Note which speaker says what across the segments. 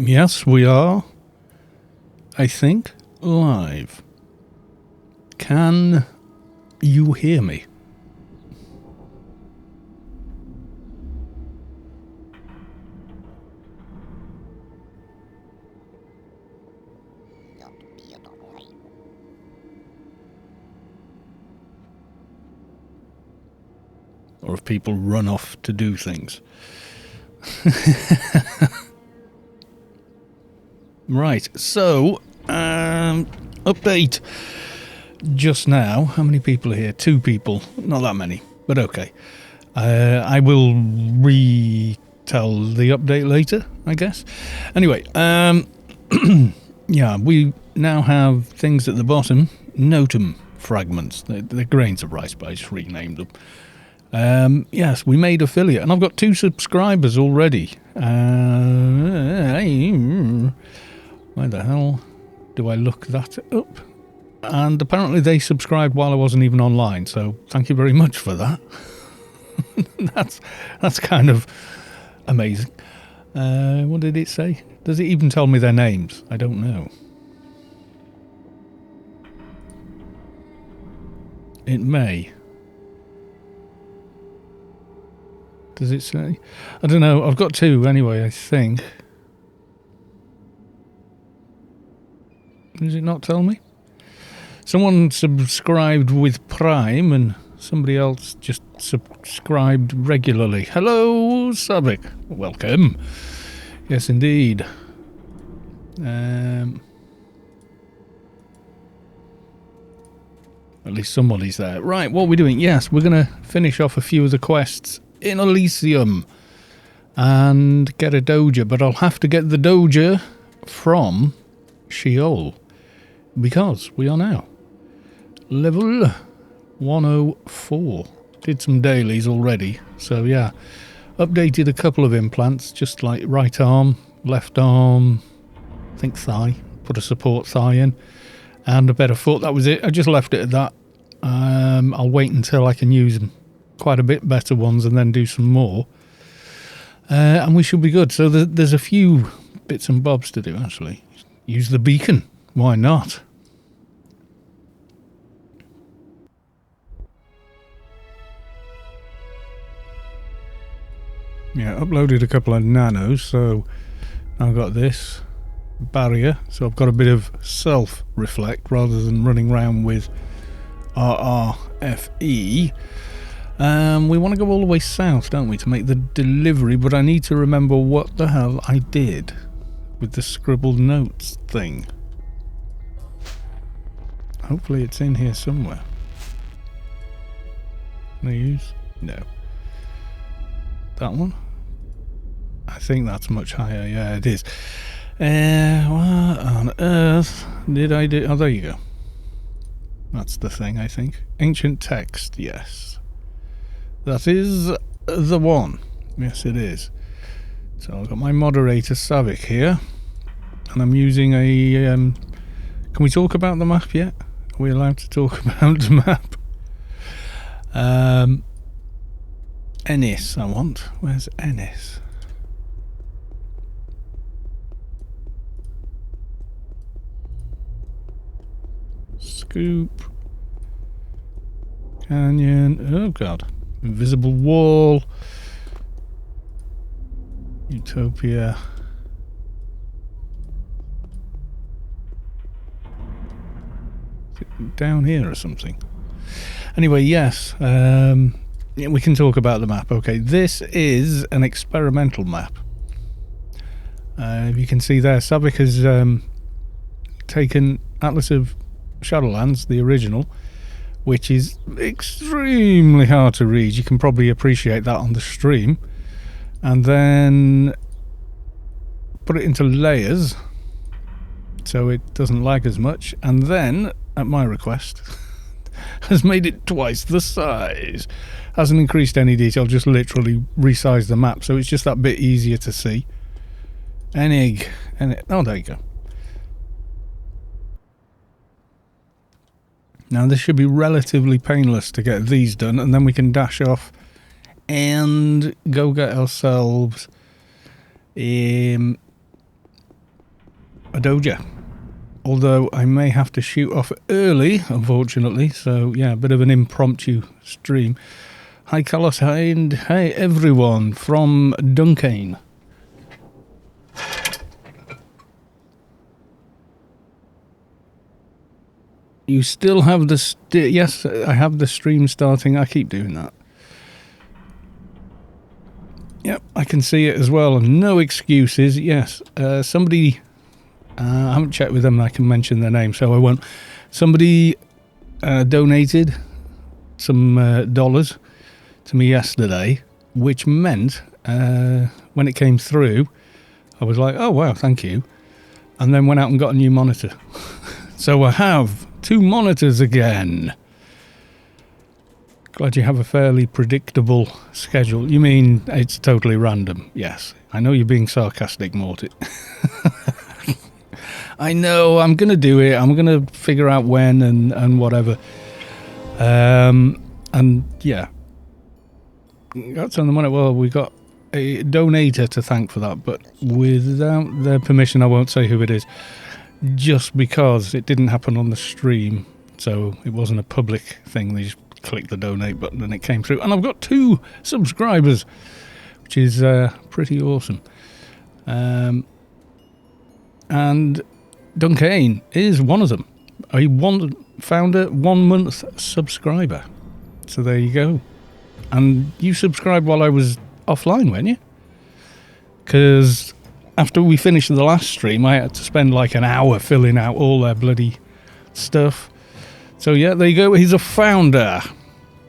Speaker 1: Yes, we are, I think, live. Can you hear me? Or if people run off to do things. Right, so, update just now. How many people are here? 2 people. Not that many, but okay. I will retell the update later, I guess. Anyway, yeah, we now have things at the bottom. Notum fragments. They're grains of rice, but I just renamed them. Yes, we made affiliate, and I've got 2 subscribers already. Why the hell do I look that up? And apparently they subscribed while I wasn't even online, so thank you very much for that. That's kind of amazing. What did it say? Does it even tell me their names? I don't know. It may. Does it say? I don't know. I've got 2 anyway, I think. Does it not tell me? Someone subscribed with Prime and somebody else just subscribed regularly. Hello, Sabik. Welcome. Yes, indeed. At least somebody's there. Right, what are we doing? Yes, we're going to finish off a few of the quests in Elysium and get a doja, but I'll have to get the doja from Scheol because we are now level 104. Did some dailies already, so yeah, updated a couple of implants, just like right arm, left arm, I think thigh, put a support thigh in and a better foot. That was it. I just left it at that. I'll wait until I can use quite a bit better ones and then do some more, and we should be good. So there's a few bits and bobs to do. Actually, use the beacon, why not? Yeah, uploaded a couple of nanos, so I've got this barrier, so I've got a bit of self-reflect rather than running around with RRFE. We want to go all the way south, don't we, to make the delivery, but I need to remember what the hell I did with the scribbled notes thing. Hopefully it's in here somewhere. Can I use? No. That one? I think that's much higher. Yeah, it is. What on earth did I do? Oh, there you go. That's the thing, I think. Ancient text, yes. That is the one. Yes, it is. So I've got my moderator, Savik, here. And I'm using a... can we talk about the map yet? Are we allowed to talk about the map? Ennis, I want. Where's Ennis? Scoop. Canyon. Oh, God. Invisible wall. Utopia. Is it down here or something? Anyway, yes. Yeah, we can talk about the map. Okay, this is an experimental map. You can see there, Savik has taken Atlas of Shadowlands, the original, which is extremely hard to read. You can probably appreciate that on the stream. And then put it into layers so it doesn't lag as much. And then, at my request, has made it twice the size. Hasn't increased any detail, just literally resized the map, so it's just that bit easier to see. Enig. Oh, there you go. Now this should be relatively painless to get these done, and then we can dash off and go get ourselves a doja. Although I may have to shoot off early, unfortunately. So, yeah, a bit of an impromptu stream. Hi, Carlos. Hi, and hey, everyone from Duncan. You still have the... yes, I have the stream starting. I keep doing that. Yep, I can see it as well. No excuses. Yes, somebody... I haven't checked with them. I can mention their name, so I won't. Somebody donated some dollars to me yesterday, which meant when it came through, I was like, oh, wow, thank you. And then went out and got a new monitor. So I have 2 monitors again. Glad you have a fairly predictable schedule. You mean it's totally random? Yes. I know you're being sarcastic, Morty. I know, I'm going to do it. I'm going to figure out when and whatever. And yeah. That's on the money. Well, we got a donator to thank for that, but without their permission, I won't say who it is. Just because it didn't happen on the stream, so it wasn't a public thing. They just clicked the donate button and it came through. And I've got 2 subscribers, which is pretty awesome. And Duncan is one of them. A founder, 1 month subscriber. So there you go. And you subscribed while I was offline, weren't you? Because after we finished the last stream, I had to spend like an hour filling out all their bloody stuff. So yeah, there you go. He's a founder.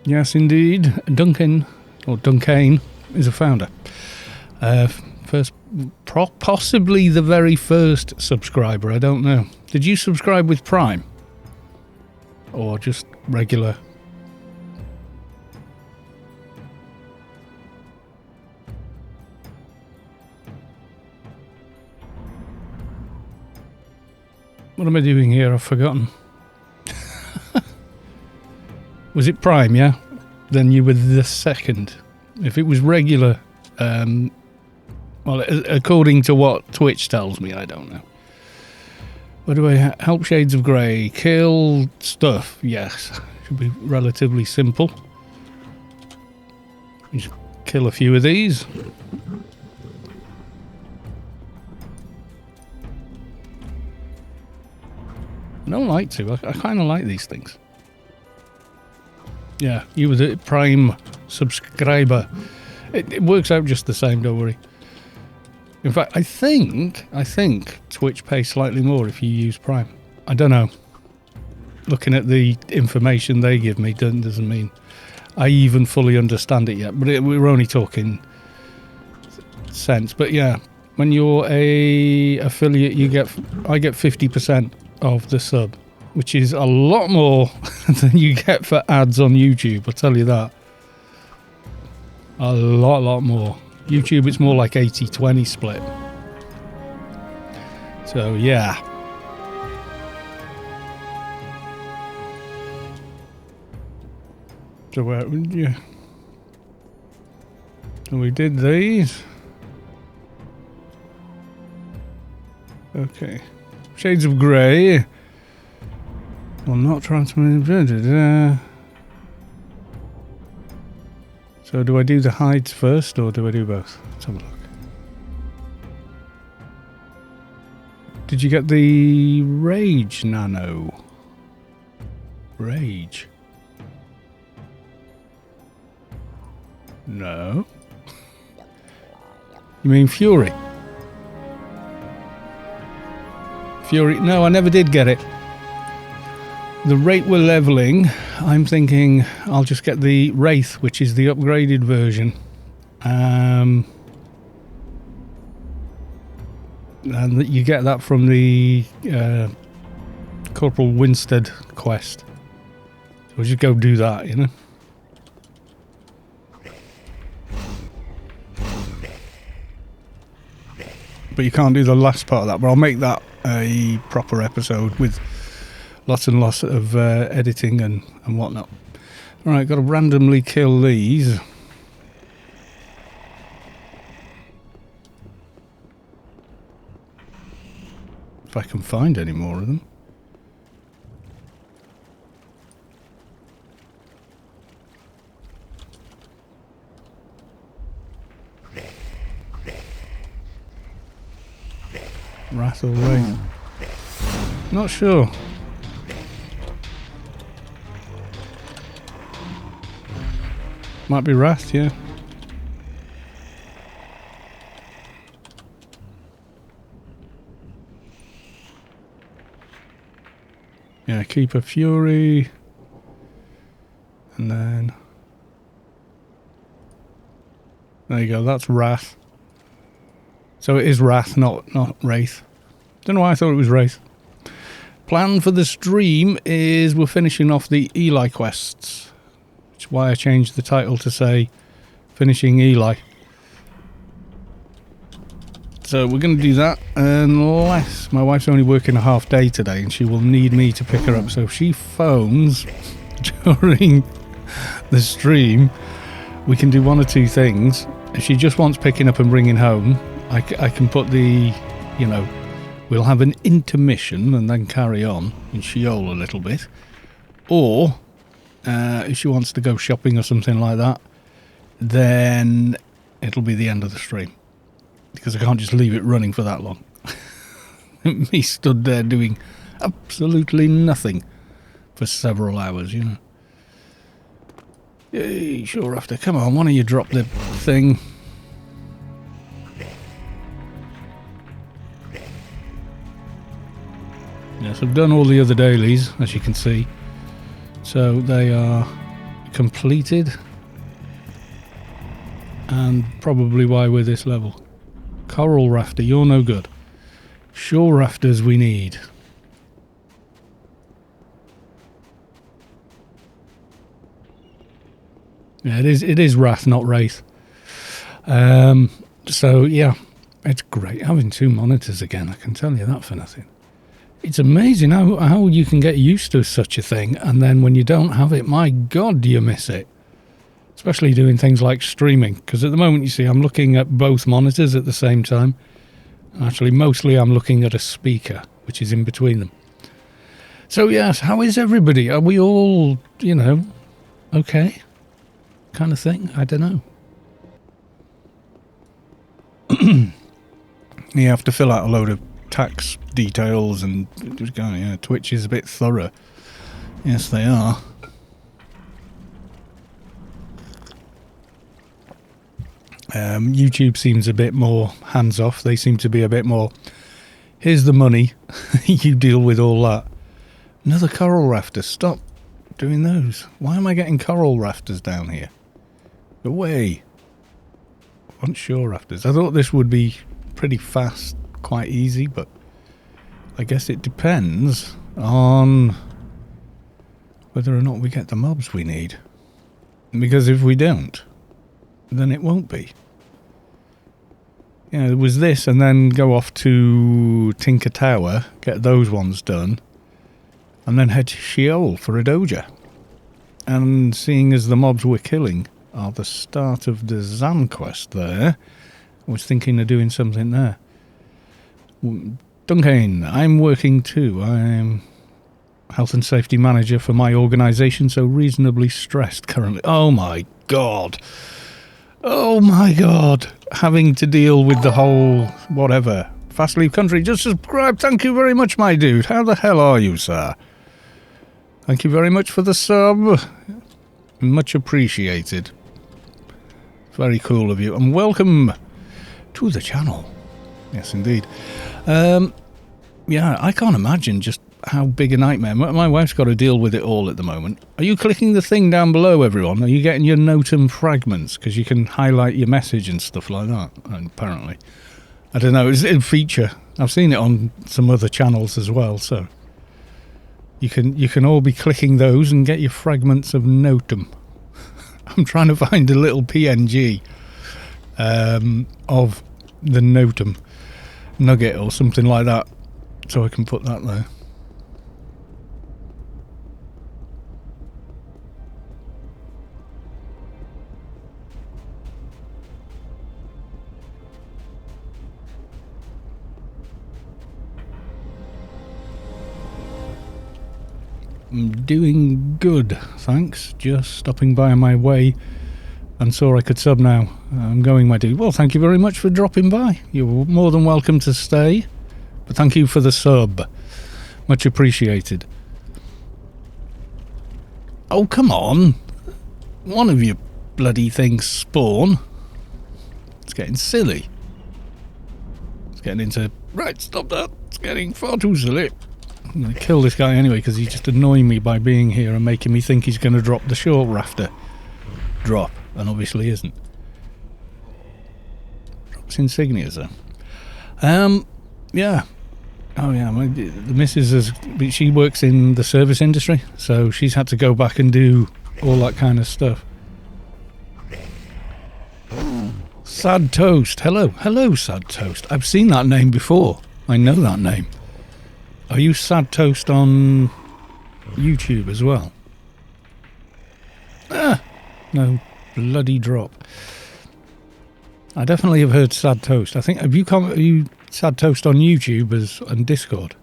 Speaker 1: Yes, indeed. Duncan is a founder. Possibly the very first subscriber. I don't know. Did you subscribe with Prime? Or just regular? What am I doing here? I've forgotten. Was it Prime, yeah? Then you were the second. If it was regular, well, according to what Twitch tells me, I don't know. What do I help Shades of Grey? Kill stuff, yes. Should be relatively simple. Just kill a few of these. I don't like to. I kind of like these things. Yeah, you were the Prime subscriber. It works out just the same, don't worry. In fact, I think Twitch pays slightly more if you use Prime. I don't know. Looking at the information they give me doesn't mean I even fully understand it yet. But we're only talking cents. But yeah, when you're a affiliate, I get 50% of the sub, which is a lot more than you get for ads on YouTube. I'll tell you that. A lot more. YouTube, it's more like 80-20 split. So, yeah. So, yeah. So we did these. Okay. Shades of Grey. Well, not transmitted. So do I do the hides first, or do I do both? Let's have a look. Did you get the Rage Nano? Rage? No. You mean Fury? Fury? No, I never did get it. The rate we're leveling, I'm thinking I'll just get the Wraith, which is the upgraded version. And you get that from the Corporal Winstead quest. So we'll just go do that, you know. But you can't do the last part of that, but I'll make that a proper episode with lots and lots of editing and whatnot. Alright, got to randomly kill these. If I can find any more of them. Wrath or Wraith? Not sure. Might be Wrath, yeah. Yeah, Keeper Fury. And then... there you go, that's Wrath. So it is Wrath, not Wraith. Don't know why I thought it was Wraith. Plan for the stream is we're finishing off the Eli quests. Which is why I changed the title to say Finishing Eli. So we're going to do that unless my wife's only working a half day today and she will need me to pick her up. So if she phones during the stream, we can do one or two things. If she just wants picking up and bringing home, I can put the, you know, we'll have an intermission and then carry on in Scheol a little bit. Or if she wants to go shopping or something like that, then it'll be the end of the stream. Because I can't just leave it running for that long. Me stood there doing absolutely nothing for several hours, you know. Hey, sure after. Come on, why don't you drop the thing? Yes, I've done all the other dailies, as you can see. So they are completed. And probably why we're this level. Coral rafter, you're no good. Shore rafters we need. Yeah, it is Wrath, not Wraith. So yeah, it's great having two monitors again, I can tell you that for nothing. It's amazing how you can get used to such a thing, and then when you don't have it, my God, do you miss it. Especially doing things like streaming, because at the moment, you see, I'm looking at both monitors at the same time. Actually, mostly I'm looking at a speaker, which is in between them. So yes, how is everybody? Are we all, you know, okay? Kind of thing? I don't know. You have to fill out a load of tax details and yeah, Twitch is a bit thorough. Yes, they are. YouTube seems a bit more hands-off. They seem to be a bit more, here's the money, you deal with all that. Another coral rafter. Stop doing those. Why am I getting coral rafters down here? Go away. I want shore rafters. I thought this would be pretty fast, quite easy, but I guess it depends on whether or not we get the mobs we need. Because if we don't, then it won't be. Yeah, there was this, and then go off to Tinker Tower, get those ones done, and then head to Scheol for a doja. And seeing as the mobs we're killing are the start of the Zan quest there, I was thinking of doing something there. Duncan, I'm working too. I'm health and safety manager for my organisation, so reasonably stressed currently. Oh my God. Oh my God. Having to deal with the whole whatever. Fast Leave Country, just subscribe. Thank you very much, my dude. How the hell are you, sir? Thank you very much for the sub. Much appreciated. Very cool of you. And welcome to the channel. Yes, indeed. Yeah, I can't imagine just how big a nightmare. My wife's got to deal with it all at the moment. Are you clicking the thing down below, everyone? Are you getting your Notum fragments? Because you can highlight your message and stuff like that, apparently. I don't know, it's a feature. I've seen it on some other channels as well, so you can all be clicking those and get your fragments of Notum. I'm trying to find a little PNG of the Notum nugget or something like that, so I can put that there. I'm doing good, thanks. Just stopping by on my way and saw I could sub now. I'm going, my dude. Well, thank you very much for dropping by. You're more than welcome to stay, but thank you for the sub. Much appreciated. Oh, come on. One of you bloody things spawn. It's getting silly. It's getting into... Right, stop that. It's getting far too silly. I'm going to kill this guy anyway because he's just annoying me by being here and making me think he's going to drop the short rafter. Drop. And obviously isn't. Drops insignias though. Yeah. Oh yeah, the missus she works in the service industry, so she's had to go back and do all that kind of stuff. Sad Toast. Hello Sad Toast. I've seen that name before. I know that name. Are you Sad Toast on YouTube as well? No bloody drop. I definitely have heard Sad Toast. I think are you Sad Toast on YouTube and Discord?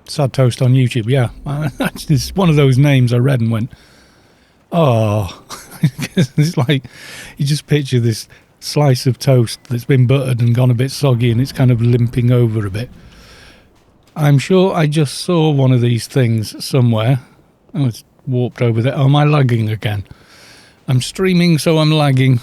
Speaker 1: Sad Toast on YouTube, yeah. It's one of those names I read and went, oh. It's like you just picture this slice of toast that's been buttered and gone a bit soggy and it's kind of limping over a bit. I'm sure I just saw one of these things somewhere. Oh, it's warped over there. Oh, am I lagging again? I'm streaming, so I'm lagging.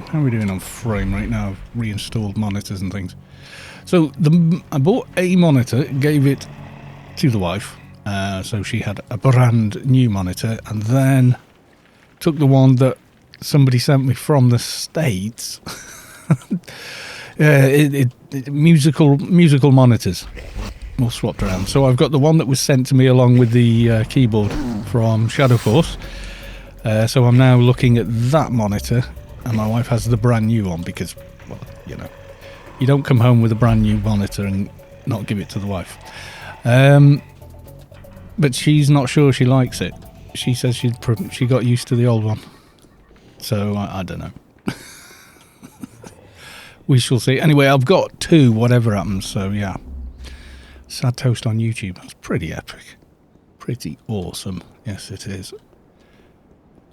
Speaker 1: How are we doing on frame rate now? I've reinstalled monitors and things. So I bought a monitor, gave it to the wife, so she had a brand new monitor, and then took the one that somebody sent me from the States. Musical monitors all swapped around. So I've got the one that was sent to me along with the keyboard from Shadow Force. So I'm now looking at that monitor, and my wife has the brand new one because, well, you know, you don't come home with a brand new monitor and not give it to the wife. But she's not sure she likes it. She says she got used to the old one. So I don't know. We shall see. Anyway, I've got two, whatever happens. So yeah, Sad Toast on YouTube. That's pretty epic. Pretty awesome. Yes, it is.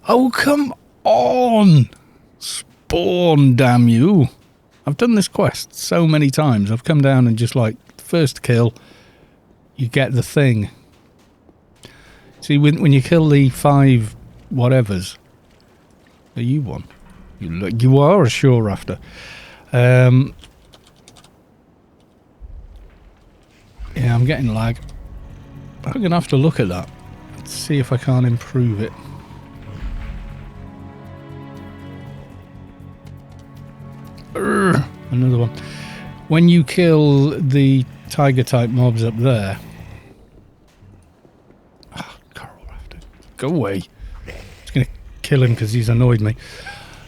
Speaker 1: Oh, come on! Spawn, damn you. I've done this quest so many times. I've come down and just like, first kill, you get the thing. See, when you kill the 5 whatevers, are you one? You are a shore rafter. Yeah, I'm getting lag. I'm going to have to look at that. Let's see if I can't improve it. Another one. When you kill the tiger type mobs up there. Oh, coral rafter. Go away. I'm just going to kill him because he's annoyed me.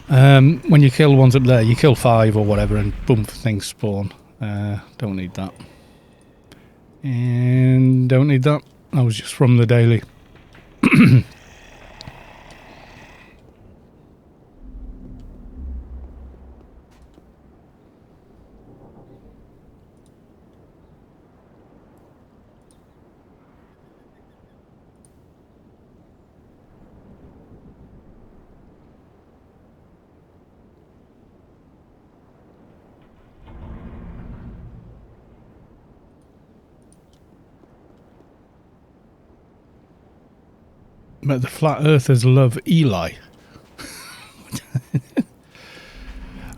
Speaker 1: When you kill ones up there, you kill 5 or whatever and boom, things spawn. Don't need that. And don't need that. That was just from the daily. But the flat earthers love Eli.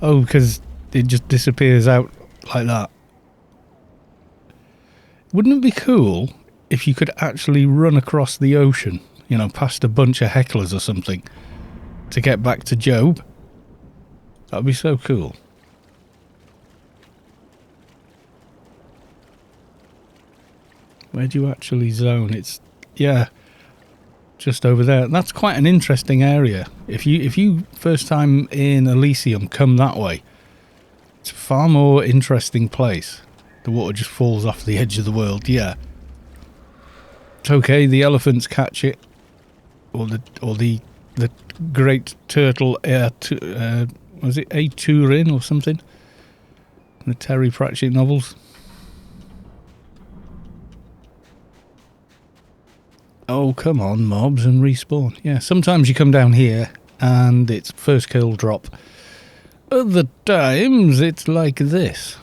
Speaker 1: Oh, because it just disappears out like that. Wouldn't it be cool if you could actually run across the ocean, you know, past a bunch of hecklers or something, to get back to Job? That'd be so cool. Where do you actually zone? It's, yeah, just over there. That's quite an interesting area. If you first time in Elysium come that way, it's a far more interesting place. The water just falls off the edge of the world. Yeah, it's okay. The elephants catch it, or the great turtle Was it A. Turin or something? The Terry Pratchett novels. Oh, come on, mobs, and respawn. Yeah, sometimes you come down here and it's first kill drop. Other times it's like this.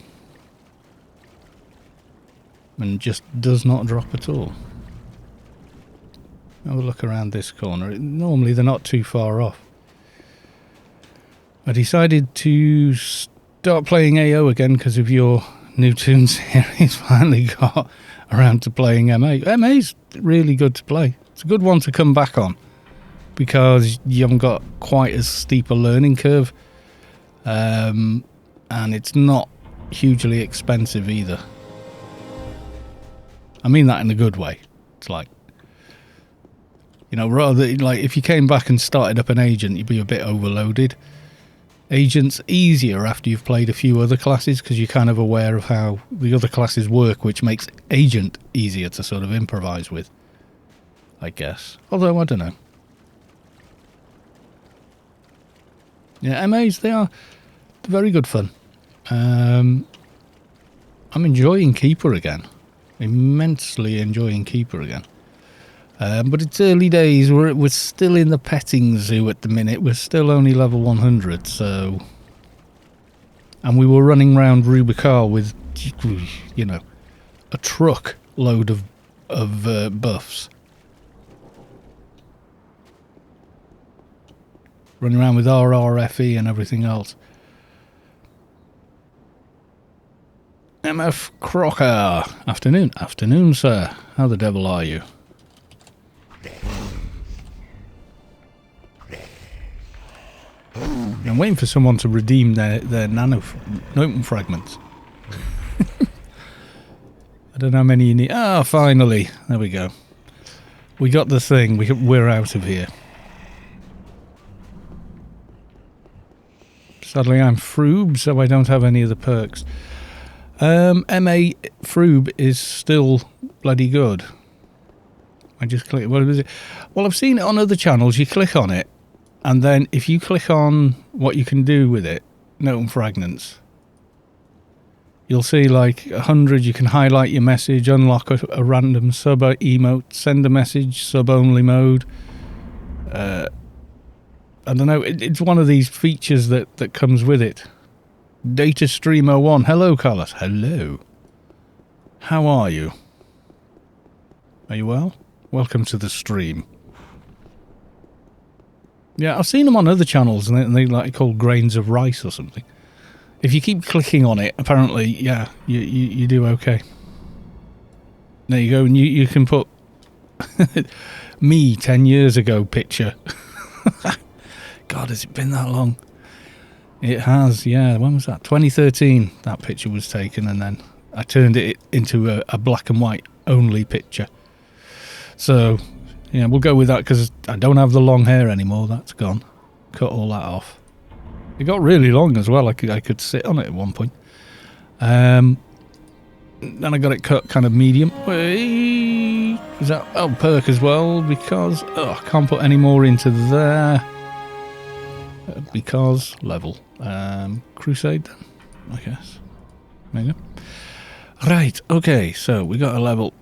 Speaker 1: And just does not drop at all. Have a look around this corner. Normally they're not too far off. I decided to start playing AO again because of your new Toon series. Finally got around to playing MA. MA's really good to play. It's a good one to come back on because you haven't got quite as steep a learning curve. And it's not hugely expensive either. I mean that in a good way. It's like, you know, rather like if you came back and started up an agent, you'd be a bit overloaded. Agent's easier after you've played a few other classes because you're kind of aware of how the other classes work, which makes agent easier to sort of improvise with, I guess. Although, I don't know. Yeah, MAs, they're very good fun. I'm enjoying Keeper again. Immensely enjoying Keeper again. But it's early days. We're still in the petting zoo at the minute. We're still only level 100, so... And we were running around Rubicar with, you know, a truck load of buffs. Running around with RRFE and everything else. MF Crocker. Afternoon. Afternoon, sir. How the devil are you? I'm waiting for someone to redeem their nano fragments. I don't know how many you need. Ah, finally. There we go. We got the thing. We're out of here. Sadly, I'm Froob, so I don't have any of the perks. MA Froob is still bloody good. I just click. What is it? Well, I've seen it on other channels. You click on it, and then if you click on what you can do with it, note and fragments, you'll see like 100. You can highlight your message, unlock a random sub emote, send a message, sub only mode. I don't know. It's one of these features that comes with it. Data Streamer 1. Hello, Carlos. Hello. How are you? Are you well? Welcome to the stream. Yeah, I've seen them on other channels, and they like called grains of rice or something. If you keep clicking on it, apparently, yeah, you do okay. There you go, and you can put me 10 years ago picture. God, has it been that long? It has, yeah. When was that? 2013, that picture was taken, and then I turned it into a black and white only picture. So, yeah, we'll go with that because I don't have the long hair anymore. That's gone. Cut all that off. It got really long as well. I could sit on it at one point. Then I got it cut kind of medium. Is that perk as well? Because I can't put any more into there. Because level. Crusade then, I guess. There you go. Right, okay, so we got a level.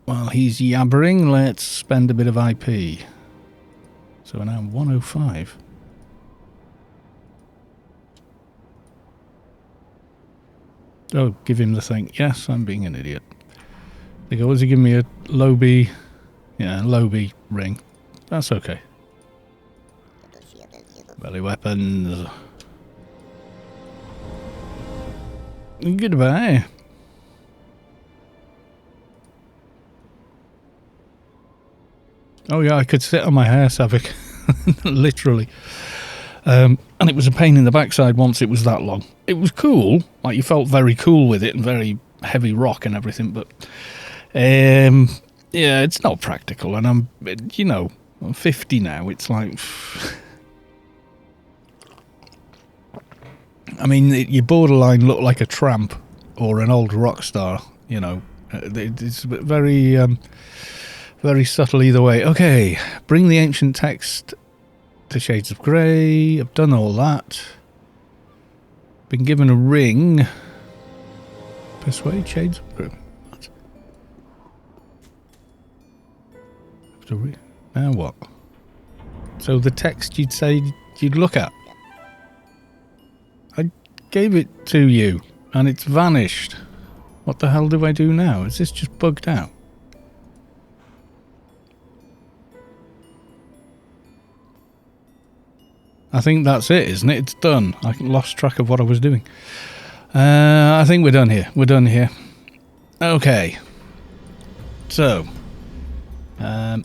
Speaker 1: While he's yabbering, let's spend a bit of IP. So we're now 105. Oh, give him the thing. Yes, I'm being an idiot. There you go. Was he giving me a low B? Yeah, low B ring. That's okay. Belly weapons. Goodbye. Oh yeah, I could sit on my hair, Savik. Literally. And it was a pain in the backside once it was that long. It was cool. Like, you felt very cool with it and very heavy rock and everything, but yeah, it's not practical. And I'm 50 now. It's like... I mean, you borderline look like a tramp or an old rock star, you know. It's very, very subtle either way. Okay, bring the ancient text to Shades of Grey. I've done all that. Been given a ring. Persuade Shades of Grey. Now what? So the text you'd say you'd look at. I gave it to you and it's vanished. What the hell do I do now? Is this just bugged out? I think that's it, isn't it? It's done. I lost track of what I was doing. I think we're done here. We're done here. Okay. So, back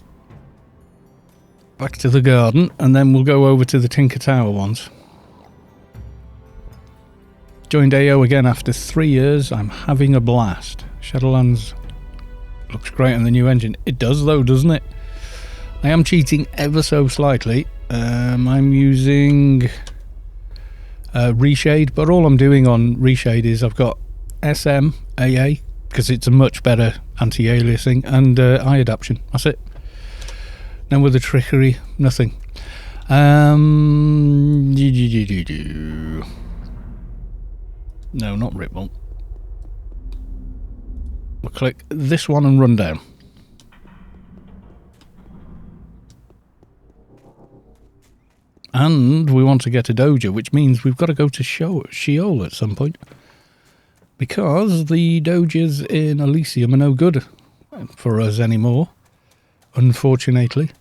Speaker 1: to the garden, and then we'll go over to the Tinker Tower ones. Joined AO again after 3 years. I'm having a blast. Shadowlands looks great on the new engine. It does though, doesn't it? I am cheating ever so slightly. I'm using Reshade, but all I'm doing on Reshade is I've got SM, AA, because it's a much better anti-aliasing, and eye adaptation. That's it. No other trickery, nothing. No, not Ripple. We'll click this one and run down. And we want to get a Doja, which means we've got to go to Scheol at some point. Because the Dojas in Elysium are no good for us anymore, unfortunately.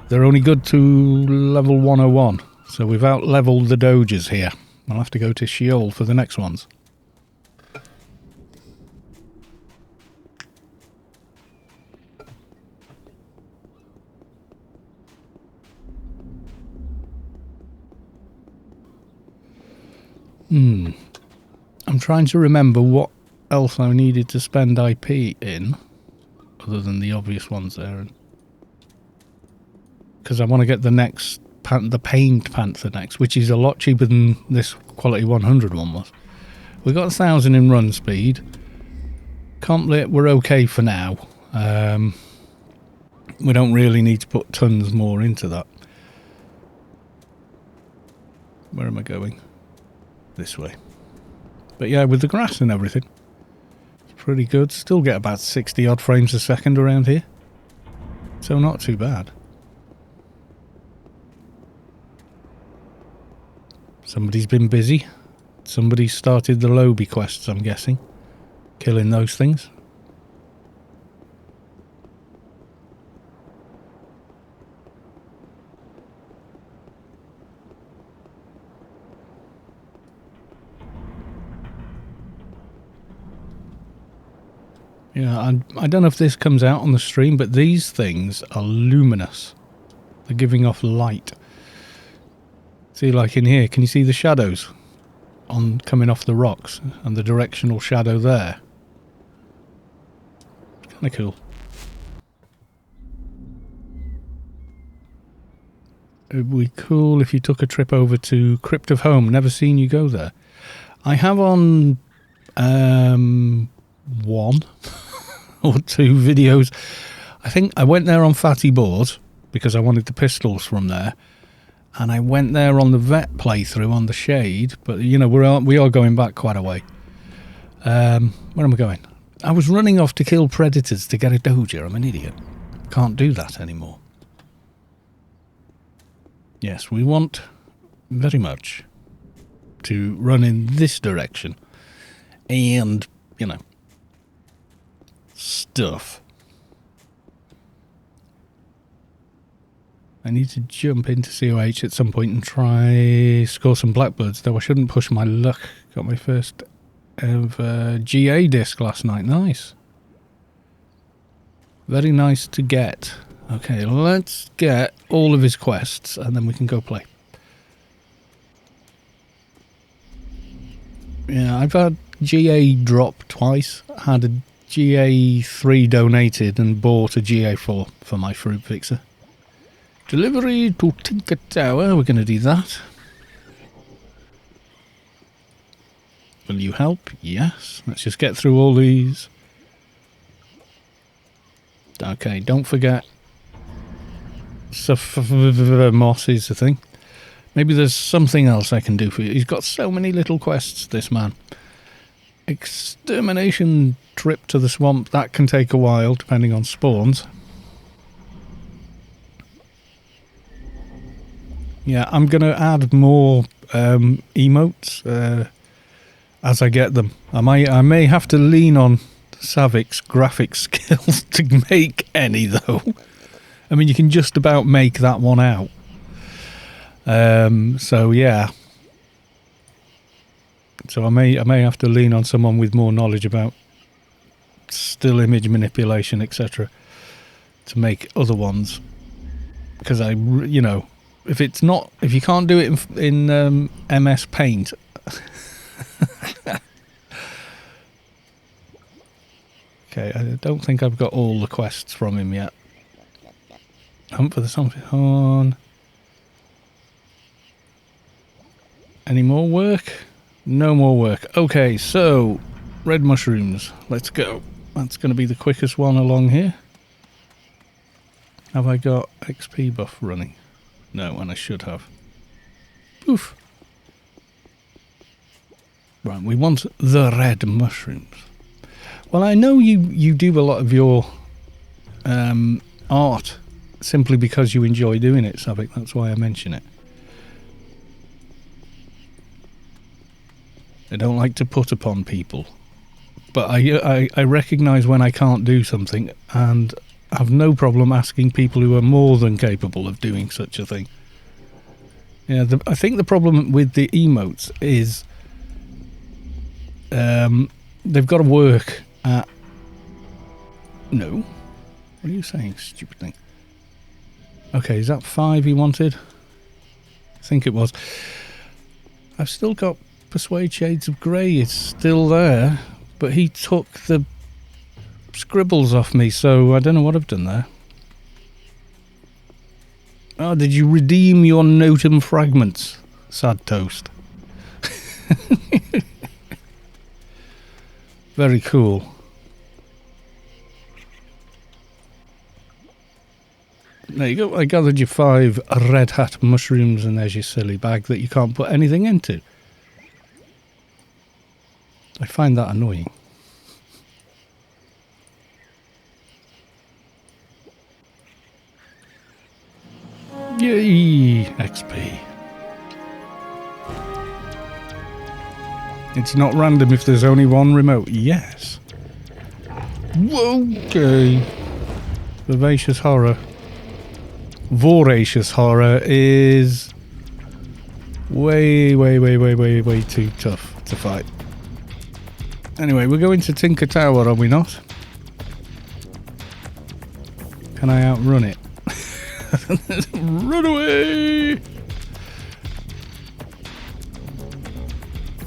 Speaker 1: They're only good to level 101, so we've out-leveled the Dojas here. I'll have to go to Scheol for the next ones. I'm trying to remember what else I needed to spend IP in, other than the obvious ones there. Because I want to get the next, the Pained Panther next, which is a lot cheaper than this Quality 100 one was. We got 1,000 in run speed. Complet, we're okay for now. We don't really need to put tons more into that. Where am I going? This way. But yeah, with the grass and everything, it's pretty good. Still get about 60 odd frames a second around here, so not too bad. Somebody's been busy. Somebody started the Lobby quests, I'm guessing, killing those things. Yeah, I don't know if this comes out on the stream, but these things are luminous. They're giving off light. See, like in here, can you see the shadows on coming off the rocks and the directional shadow there? Kind of cool. It'd be cool if you took a trip over to Crypt of Home. Never seen you go there. I have on one or two videos. I think I went there on Fatty Board because I wanted the pistols from there, and I went there on the vet playthrough on the Shade. But you know, we are going back quite a way. Where am I going? I was running off to kill predators to get a Doja. I'm an idiot. Can't do that anymore. Yes, we want very much to run in this direction and, you know, stuff. I need to jump into COH at some point and try score some blackbirds, though I shouldn't push my luck. Got my first ever GA disc last night. Nice. Very nice to get. Okay, let's get all of his quests and then we can go play. Yeah, I've had GA drop twice. Had a GA3 donated and bought a GA4 for my fruit fixer. Delivery to Tinker Tower. We're going to do that. Will you help? Yes. Let's just get through all these. Okay, don't forget moss is the thing. Maybe there's something else I can do for you. He's got so many little quests, this man. Extermination trip to the swamp. That can take a while, depending on spawns. Yeah, I'm going to add more emotes as I get them. I may have to lean on Savik's graphic skills to make any, though. I mean, you can just about make that one out. So yeah. So I may have to lean on someone with more knowledge about still image manipulation, etc., to make other ones. Because if you can't do it in MS Paint. Okay, I don't think I've got all the quests from him yet. Hunt for the zombie horn. Any more work? No more work. Okay, so red mushrooms. Let's go. That's going to be the quickest one along here. Have I got XP buff running? No, and I should have. Poof. Right, we want the red mushrooms. Well, I know you do a lot of your art simply because you enjoy doing it, Savik. That's why I mention it. I don't like to put upon people. But I recognise when I can't do something and have no problem asking people who are more than capable of doing such a thing. Yeah, I think the problem with the emotes is they've got to work at... No. What are you saying, stupid thing? Okay, is that 5 he wanted? I think it was. I've still got Persuade Shades of Grey. It's still there, but he took the scribbles off me, so I don't know what I've done there. Oh, did you redeem your Notum fragments? Sad toast. Very cool. There you go. I gathered you 5 red hat mushrooms, and there's your silly bag that you can't put anything into. I find that annoying. Yay! XP. It's not random if there's only one remote. Yes. Okay. Vivacious horror. Voracious horror is way too tough to fight. Anyway, we're going to Tinker Tower, are we not? Can I outrun it? Run away!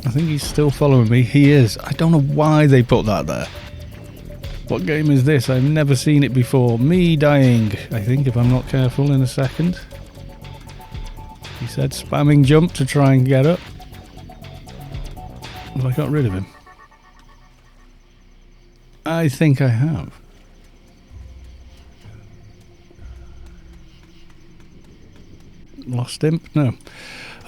Speaker 1: I think he's still following me. He is. I don't know why they put that there. What game is this? I've never seen it before. Me dying, I think, if I'm not careful in a second. He said spamming jump to try and get up. Well, I got rid of him. I think I have. Lost him? No.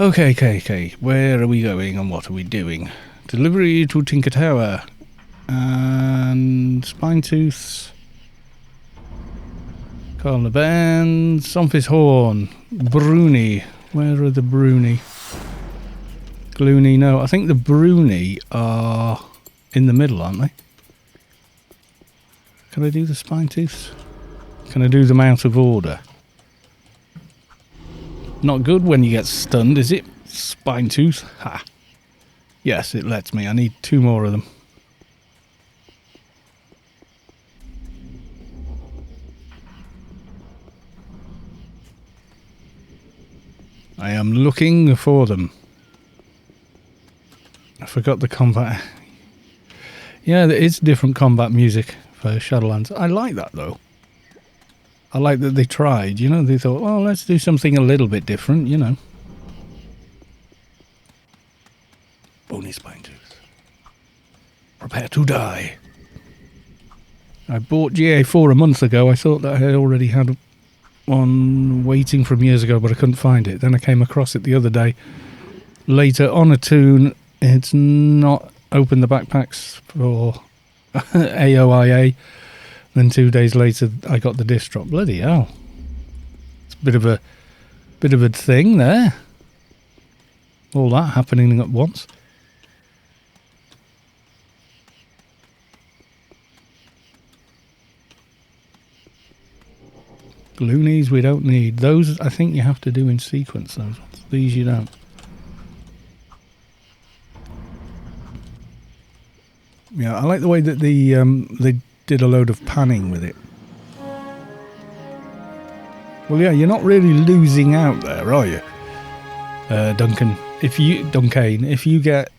Speaker 1: Okay. Where are we going and what are we doing? Delivery to Tinker Tower. And Spinetooths. Carl the Band. Somphis Horn. Bruni. Where are the Bruni? Gloony, no. I think the Bruni are in the middle, aren't they? Can I do the Spinetooths? Can I do them out of order? Not good when you get stunned, is it? Spinetooth. Ha. Yes, it lets me. I need 2 more of them. I am looking for them. I forgot the combat. Yeah, there is different combat music for Shadowlands. I like that, though. I like that they tried, you know. They thought, well, let's do something a little bit different, you know. Bony Spinetooth. Prepare to die. I bought GA4 a month ago. I thought that I already had one waiting from years ago, but I couldn't find it. Then I came across it the other day. Later on a tune, it's not opened the backpacks for AOIA. Then 2 days later, I got the disc drop. Bloody hell! It's a bit of a thing there. All that happening at once. Loonies we don't need. Those I think you have to do in sequence. Those ones. These you don't. Yeah, I like the way that they did a load of panning with it. Well, yeah, you're not really losing out there, are you, Duncan? If you get,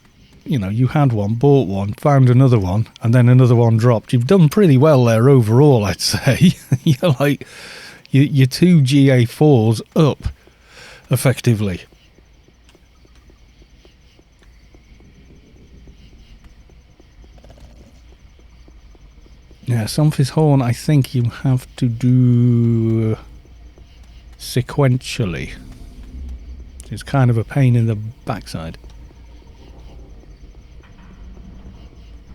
Speaker 1: you had one, bought one, found another one, and then another one dropped, you've done pretty well there overall, I'd say. You're like, you're 2 GA4s up, effectively. Yeah, Somfy's Horn, I think you have to do sequentially. It's kind of a pain in the backside.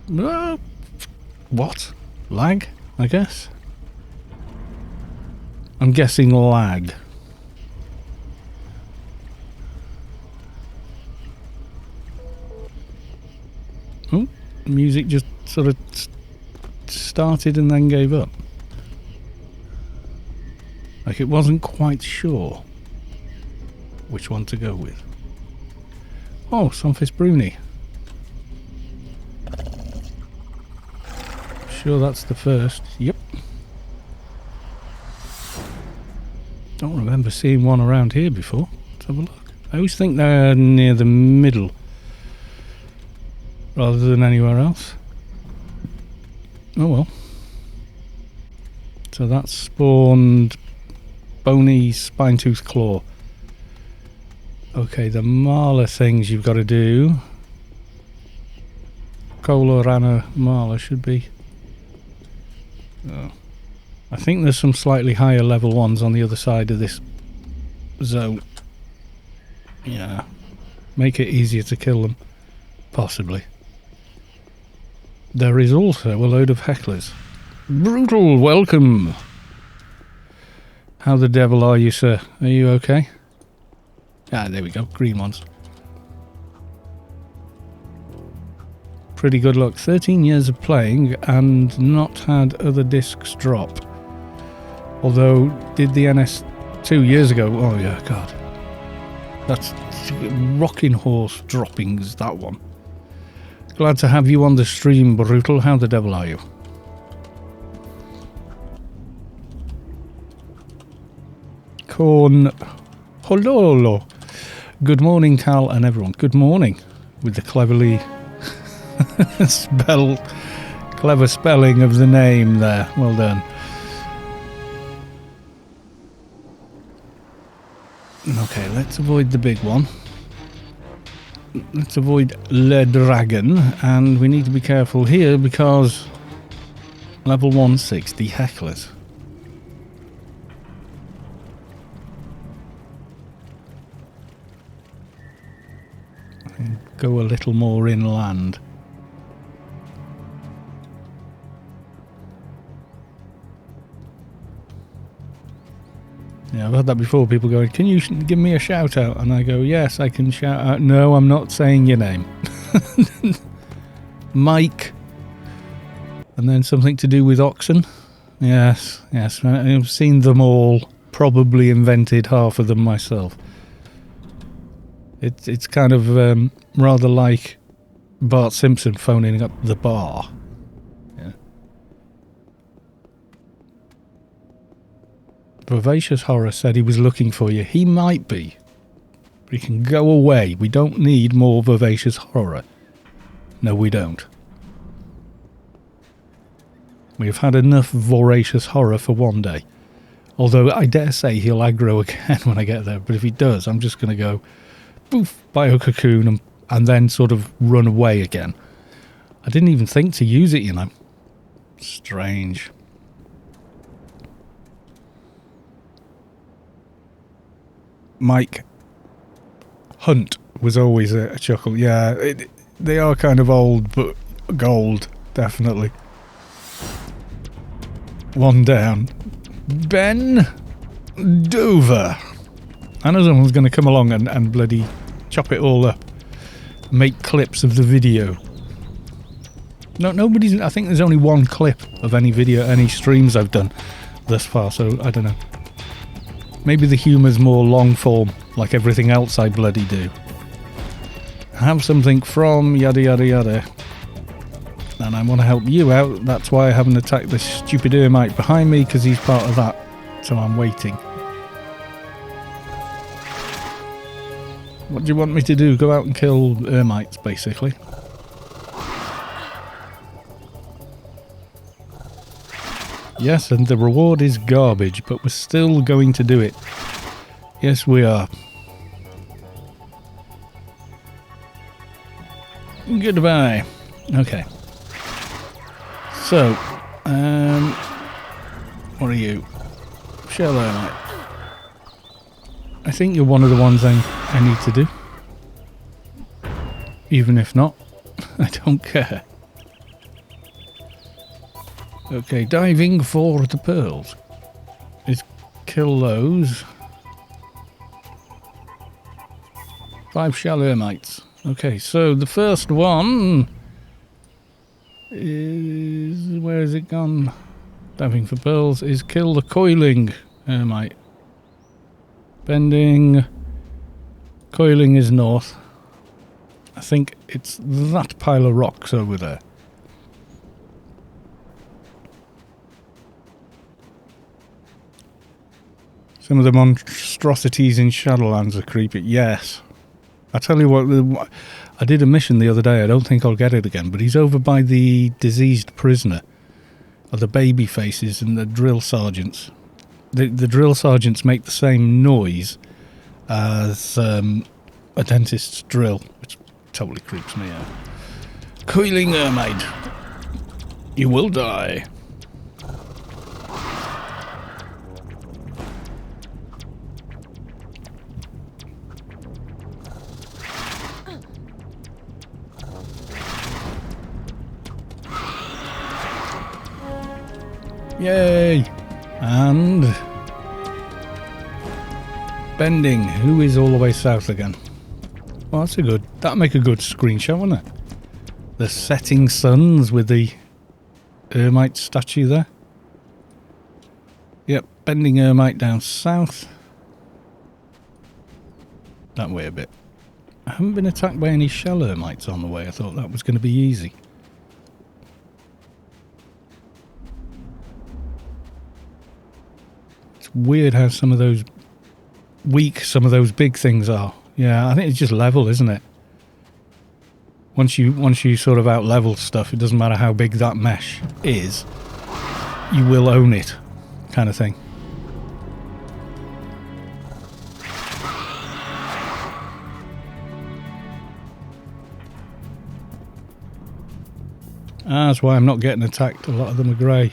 Speaker 1: What? Lag, I guess? I'm guessing lag. Oh, music just sort of started and then gave up. Like it wasn't quite sure which one to go with. Oh, Sunfist Bruni. Sure that's the first. Yep. Don't remember seeing one around here before. Let's have a look. I always think they're near the middle rather than anywhere else. Oh well. So that spawned Bony Spine-Tooth Claw. Okay, the Marla things you've got to do. Colorana Marla should be. Oh. I think there's some slightly higher level ones on the other side of this zone. Yeah. Make it easier to kill them. Possibly. There is also a load of hecklers. Brutal, welcome! How the devil are you, sir? Are you okay? Ah, there we go. Green ones. Pretty good luck. 13 years of playing and not had other discs drop. Although, did the NS 2 years ago. Oh yeah, God. That's rocking horse droppings, that one. Glad to have you on the stream, Brutal. How the devil are you? Corn. Hello. Good morning, Cal and everyone. Good morning. With the cleverly clever spelling of the name there. Well done. Okay, let's avoid the big one. Let's avoid Le Dragon, and we need to be careful here because level 160 hecklers. Go a little more inland. Yeah, I've had that before. People going, can you give me a shout out? And I go, yes, I can shout out. No, I'm not saying your name. Mike. And then something to do with oxen. Yes. I've seen them all. Probably invented half of them myself. It's kind of rather like Bart Simpson phoning up the bar. Yeah. Vivacious Horror said he was looking for you. He might be. But he can go away. We don't need more Vivacious Horror. No, we don't. We have had enough Voracious Horror for one day. Although I dare say he'll aggro again when I get there. But if he does, I'm just going to go... Poof, bio cocoon and then sort of run away again. I didn't even think to use it, you know. Strange. Mike Hunt was always a chuckle. Yeah, they are kind of old, but gold, definitely. One down. Ben Dover. I know someone's going to come along and bloody chop it all up. Make clips of the video. No, nobody's... I think there's only one clip of any video, any streams I've done thus far, so I don't know. Maybe the humour's more long form, like everything else I bloody do. Have something from yada yada yada. And I want to help you out. That's why I haven't attacked this stupid Ermite behind me, because he's part of that. So I'm waiting. What do you want me to do? Go out and kill Ermites, basically. Yes, and the reward is garbage, but we're still going to do it. Yes, we are. Goodbye. Okay. So, what are you? Scheol Ermite. I think you're one of the ones I need to do. Even if not, I don't care. Okay, diving for the pearls. Let's kill those. 5 Scheol Ermites. Okay, so the first one is... Where has it gone? Diving for pearls is kill the coiling Ermite. Bending. Coiling is north. I think it's that pile of rocks over there. Some of the monstrosities in Shadowlands are creepy. Yes. I tell you what, I did a mission the other day. I don't think I'll get it again, but he's over by the diseased prisoner. Or the baby faces and the drill sergeants. The drill sergeants make the same noise as a dentist's drill, which totally creeps me out. Coiling Ermite. You will die. Yay! And bending. Who is all the way south again? Well, that'll make a good screenshot, won't it? The setting suns with the Ermite statue there. Yep, bending Ermite down south. That way a bit. I haven't been attacked by any Scheol Ermites on the way. I thought that was going to be easy. Weird how some of those big things are. Yeah, I think it's just level, isn't it? Once you sort of out level stuff, it doesn't matter how big that mesh is, you will own it, kind of thing. That's why I'm not getting attacked. A lot of them are grey.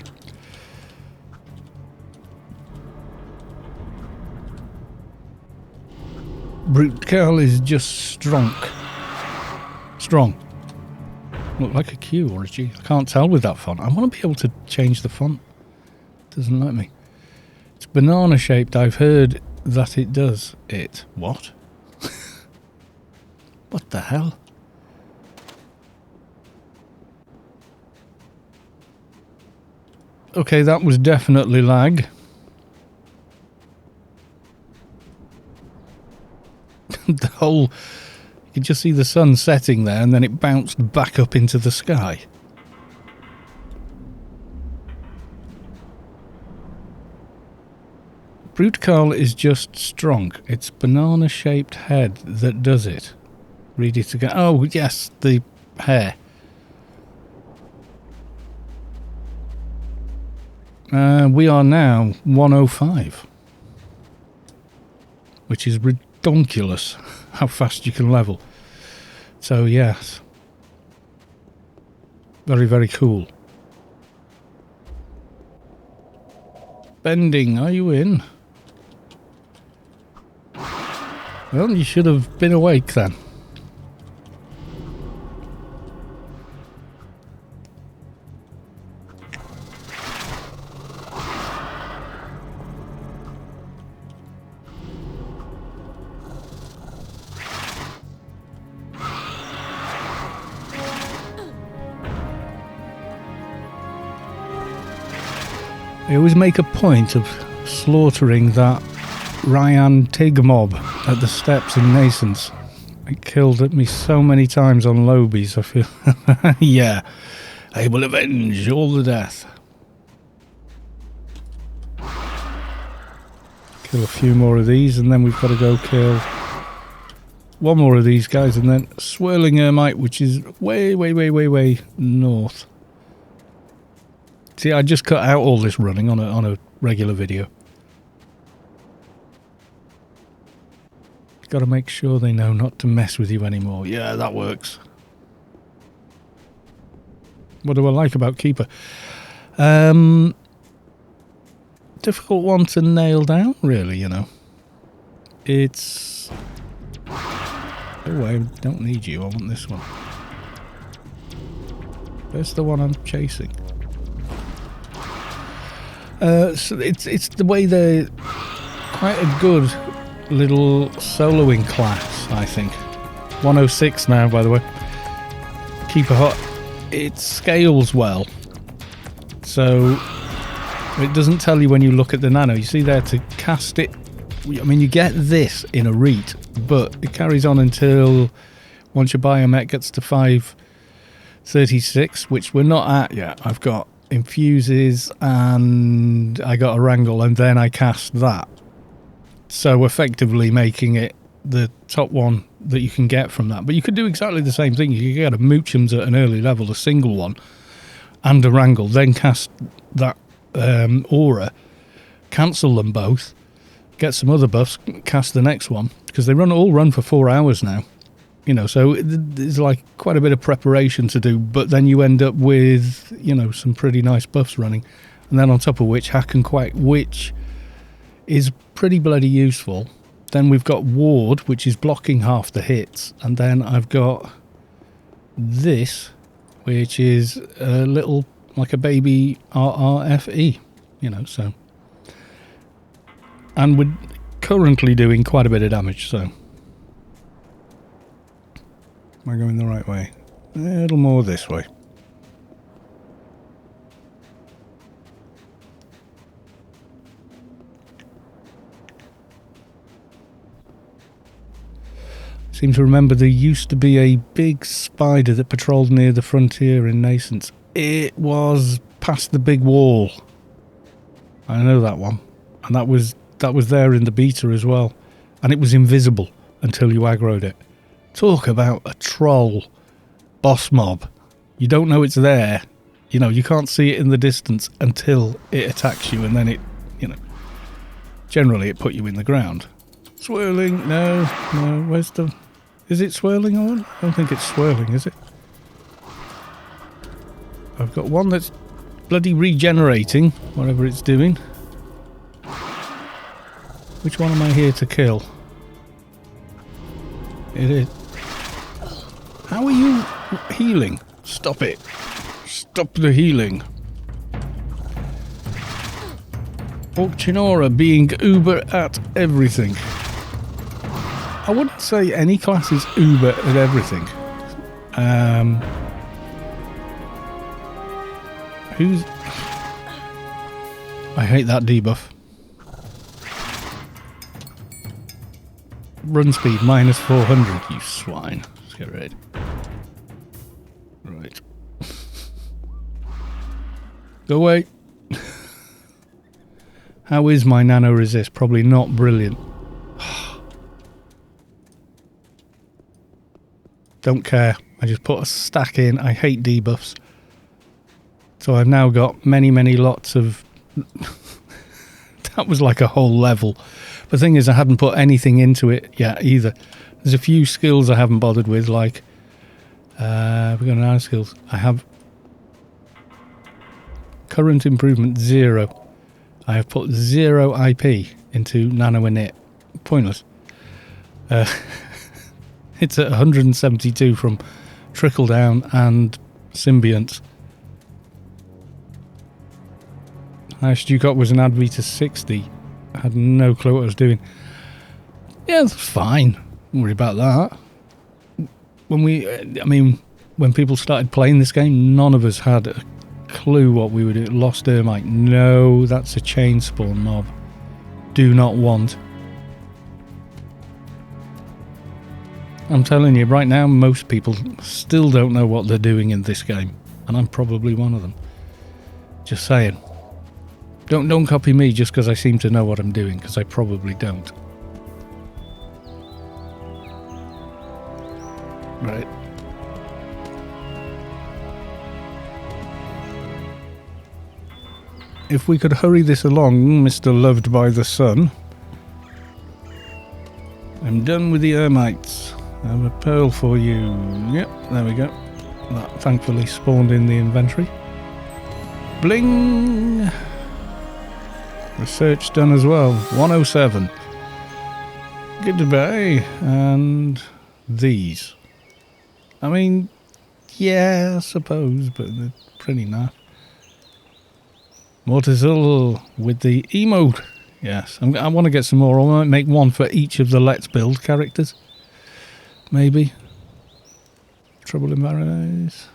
Speaker 1: Brute Curl is just strong. Look like a Q or a G. I can't tell with that font. I want to be able to change the font. It doesn't let me. It's banana shaped. I've heard that it does it. What? What the hell? Okay, that was definitely lag. The whole... You could just see the sun setting there and then it bounced back up into the sky. Brute Carl is just strong. It's banana-shaped head that does it. Read it again. Oh, yes, the hair. We are now 105. Which is ridiculous how fast you can level. So, yes. Very, very cool. Bending, are you in? Well, you should have been awake then. I always make a point of slaughtering that Ryan Tig mob at the steps in Nascence. It killed at me so many times on Lobies, I feel. Yeah, I will avenge all the death. Kill a few more of these and then we've got to go kill one more of these guys and then Swirling Ermite, which is way north. See, I just cut out all this running on a regular video. Got to make sure they know not to mess with you anymore. Yeah, that works. What do I like about Keeper? Difficult one to nail down, really, you know. It's... Oh, I don't need you. I want this one. Where's the one I'm chasing? So it's the way they're quite a good little soloing class, I think. 106 now, by the way. Keep it hot. It scales well, so it doesn't tell you when you look at the nano. You see there to cast it. I mean, you get this in a read, but it carries on until once your biomet gets to 536, which we're not at yet. I've got infuses and I got a wrangle and then I cast that, so effectively making it the top one that you can get from that. But you could do exactly the same thing. You could get a Moochums at an early level, a single one and a wrangle, then cast that aura, cancel them both, get some other buffs, cast the next one, because they all run for 4 hours now. You know, so there's like quite a bit of preparation to do, but then you end up with, you know, some pretty nice buffs running. And then on top of which, Hack and Quack, which is pretty bloody useful. Then we've got Ward, which is blocking half the hits. And then I've got this, which is a little, like a baby RRFE, you know, so. And we're currently doing quite a bit of damage, so. Am I going the right way? A little more this way. I seem to remember there used to be a big spider that patrolled near the frontier in Nascence. It was past the big wall. I know that one. And that was there in the beta as well. And it was invisible until you aggroed it. Talk about a troll boss mob. You don't know it's there. You know, you can't see it in the distance until it attacks you, and then it, you know, generally it put you in the ground. Swirling, no, where's the... Is it swirling on? I don't think it's swirling, is it? I've got one that's bloody regenerating, whatever it's doing. Which one am I here to kill? It is. How are you healing? Stop it. Stop the healing. Orchinora being uber at everything. I wouldn't say any class is uber at everything. Who's... I hate that debuff. Run speed minus 400, you swine. Let's get rid. Right. Go away. How is my nano resist? Probably not brilliant. Don't care. I just put a stack in. I hate debuffs. So I've now got many lots of... That was like a whole level. The thing is, I hadn't put anything into it yet either. There's a few skills I haven't bothered with, like... we've got 9 skills. I have... Current improvement 0. I have put 0 IP into nano init. Pointless. It's at 172 from Trickle Down and Symbiont. Archduke was an Advi to 60. I had no clue what I was doing. Yeah, that's fine. Don't worry about that. When people started playing this game, none of us had a clue what we were doing. Lost Ermite. No, that's a chain spawn mob. Do not want. I'm telling you, right now, most people still don't know what they're doing in this game. And I'm probably one of them. Just saying. Don't copy me just because I seem to know what I'm doing, because I probably don't. Right. If we could hurry this along, Mr. Loved by the Sun. I'm done with the Ermites. I have a pearl for you. Yep, there we go. That thankfully spawned in the inventory. Bling! Research done as well. 107. Goodbye. And these. I mean, yeah, I suppose, but they're pretty naff. Mortazil with the emote. Yes, I want to get some more. I might make one for each of the Let's Build characters. Maybe. Trouble in Paradise.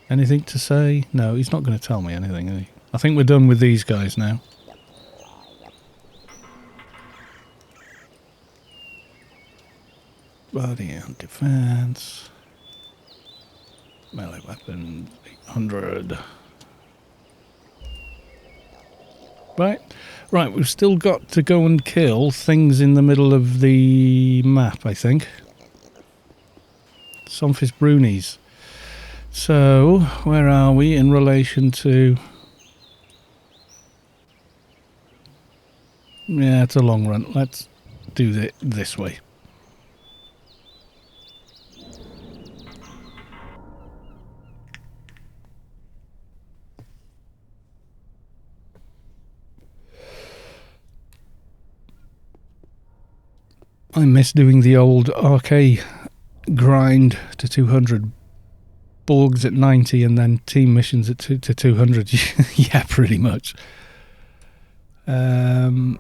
Speaker 1: Anything to say? No, he's not going to tell me anything, is he? I think we're done with these guys now. Body and defense. Melee weapon, 800. Right, we've still got to go and kill things in the middle of the map, I think. Somphis Brunies. So, where are we in relation to... Yeah, it's a long run. Let's do it this way. I miss doing the old RK grind to 200, Borgs at 90, and then team missions at 200. Yeah, pretty much. I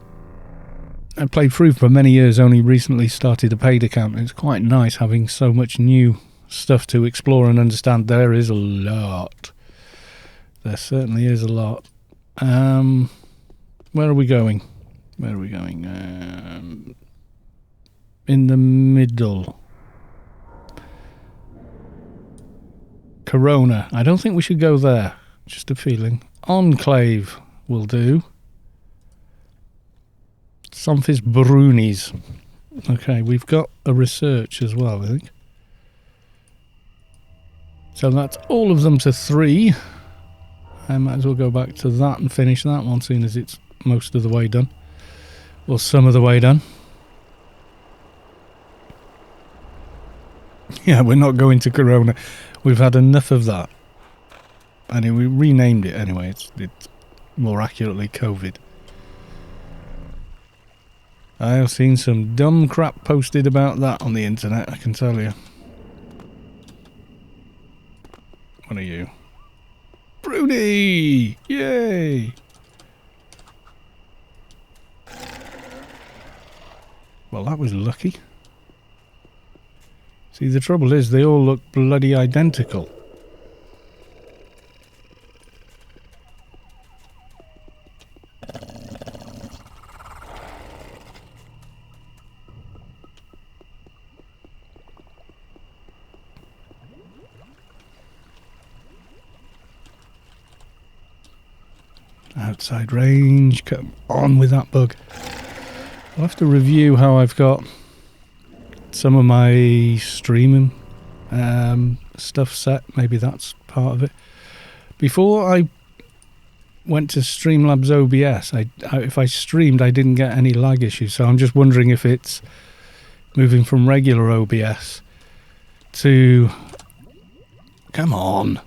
Speaker 1: played through for many years, only recently started a paid account. It's quite nice having so much new stuff to explore and understand. There is a lot. There certainly is a lot. Where are we going? Where are we going? In the middle. Corona. I don't think we should go there. Just a feeling. Enclave will do. Somphis Brunies. Okay, we've got a research as well, I think. So that's all of them to 3. I might as well go back to that and finish that one, seeing as it's most of the way done. Or some of the way done. Yeah, we're not going to Corona. We've had enough of that. And we renamed it anyway. It's more accurately COVID. I have seen some dumb crap posted about that on the internet, I can tell you. What are you? Bruni! Yay! Well, that was lucky. See, the trouble is they all look bloody identical. Outside range, come on with that bug. I'll have to review how I've got some of my streaming stuff set. Maybe that's part of it. Before I went to Streamlabs OBS, if I streamed, I didn't get any lag issues. So I'm just wondering if it's moving from regular OBS to... Come on.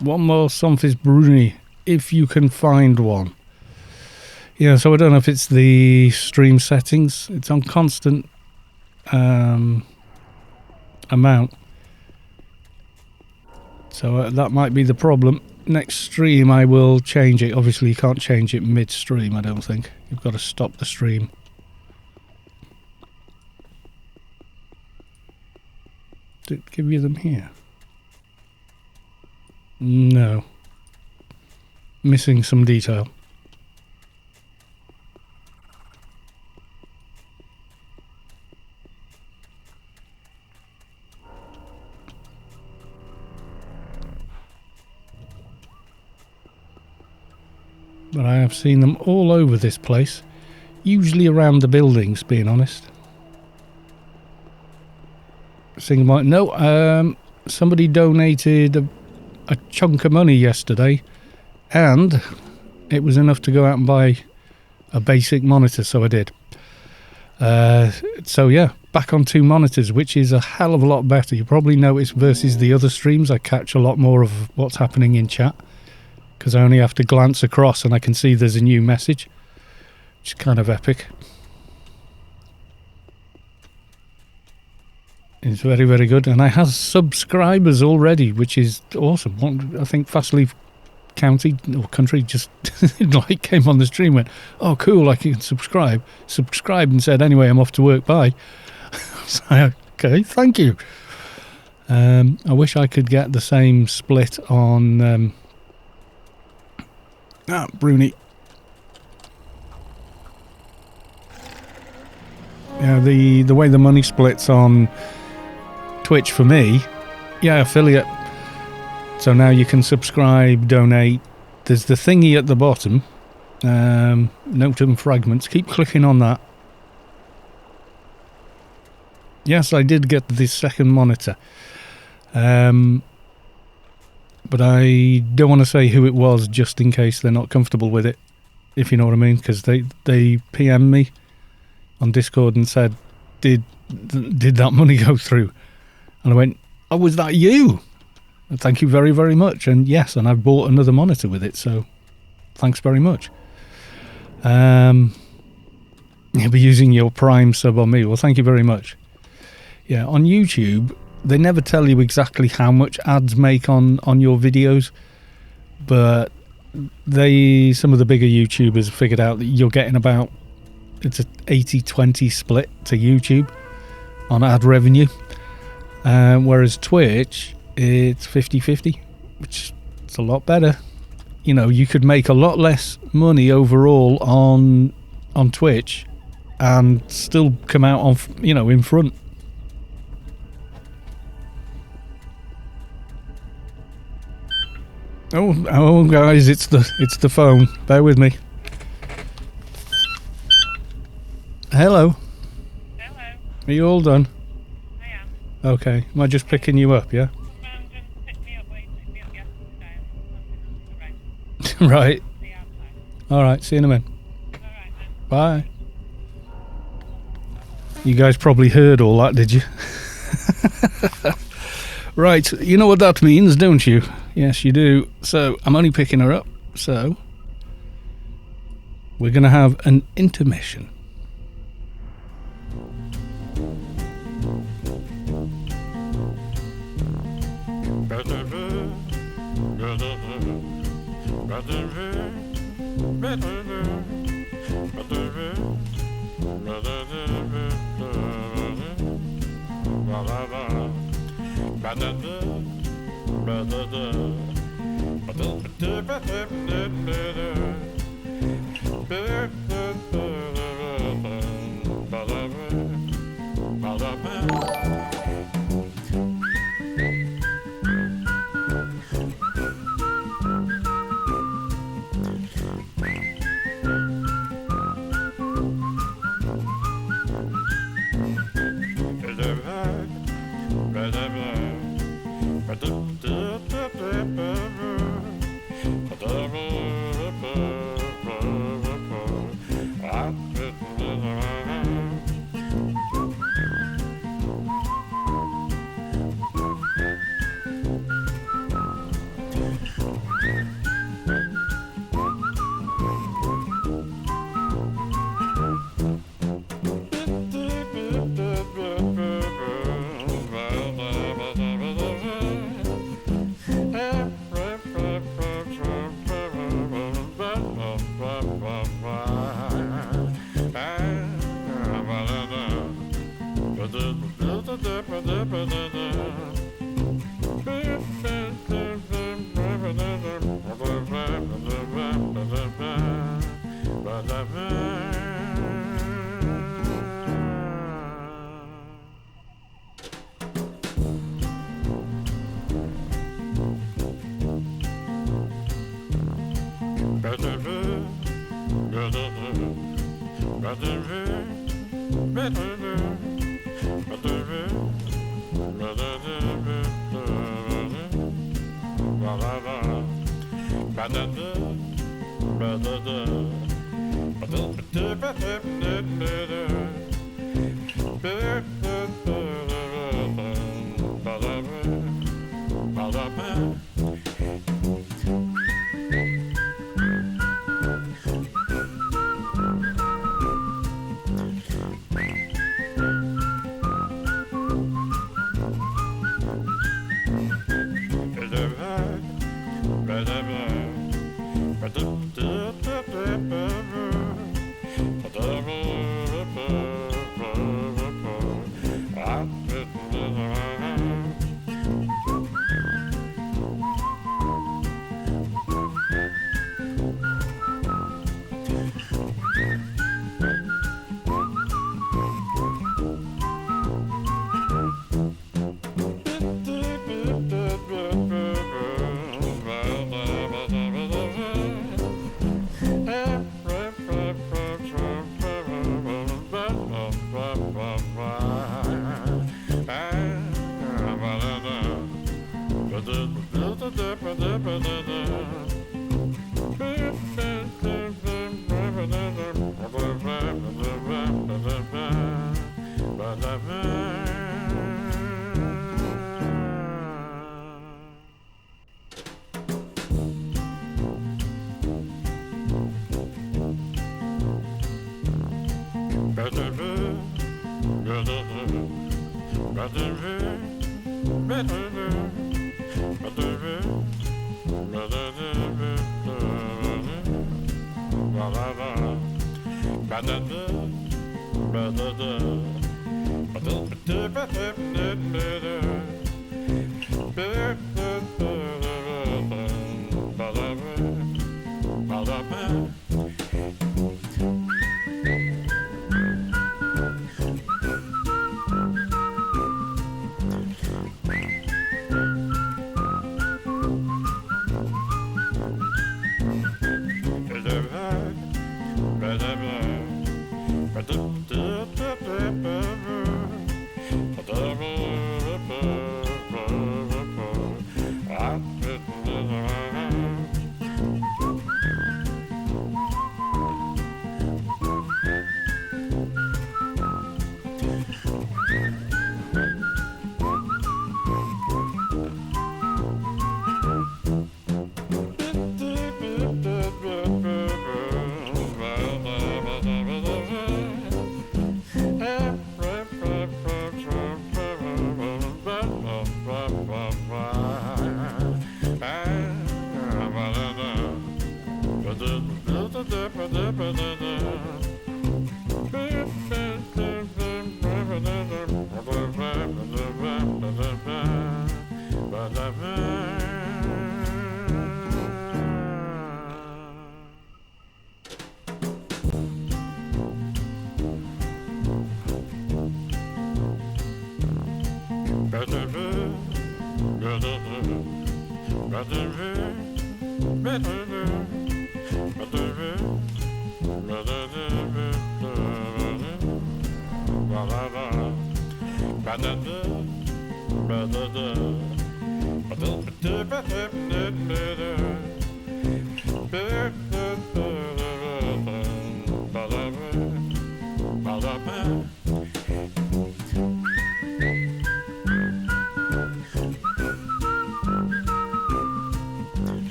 Speaker 1: One more Somphis Bruni. if you can find one. Yeah, so I don't know if it's the stream settings. It's on constant amount. So that might be the problem. Next stream I will change it. Obviously you can't change it mid-stream, I don't think. You've got to stop the stream. Did it give you them here? No. Missing some detail. But I have seen them all over this place. Usually around the buildings, being honest. Somebody donated a chunk of money yesterday, and it was enough to go out and buy a basic monitor, so I did. So yeah, back on 2 monitors, which is a hell of a lot better. You probably notice versus the other streams, I catch a lot more of what's happening in chat, because I only have to glance across and I can see there's a new message, which is kind of epic. It's very, very good. And I have subscribers already, which is awesome. I think Fastleaf County or country just like came on the stream and went, oh, cool, I can subscribe. Subscribed and said, anyway, I'm off to work, bye. So, okay, thank you. I wish I could get the same split on... Bruni. Yeah, the way the money splits on Twitch for me, yeah, affiliate. So now you can subscribe, donate. There's the thingy at the bottom, note and fragments. Keep clicking on that. Yes, I did get the second monitor. But I don't want to say who it was just in case they're not comfortable with it, if you know what I mean, because they PM'd me on Discord and said, did that money go through? And I went, oh, was that you? And thank you very, very much. And yes, and I've bought another monitor with it, so thanks very much. You'll be using your Prime sub on me. Well, thank you very much. Yeah, on YouTube, they never tell you exactly how much ads make on your videos, but some of the bigger YouTubers figured out that you're getting about, it's a 80-20 split to YouTube on ad revenue, whereas Twitch, it's 50-50, which is a lot better. You know, you could make a lot less money overall on Twitch and still come out on, you know, in front. Oh, guys, it's the phone. Bear with me. Hello.
Speaker 2: Hello.
Speaker 1: Are you all done?
Speaker 2: I am.
Speaker 1: Okay. Am I just picking you up, yeah?
Speaker 2: Just pick me up where you picked me up yesterday.
Speaker 1: Right.
Speaker 2: The outside.
Speaker 1: Alright, see you in a minute.
Speaker 2: Alright then.
Speaker 1: Bye. You guys probably heard all that, did you? Right, you know what that means, don't you? Yes, you do. So, I'm only picking her up, so we're going to have an intermission.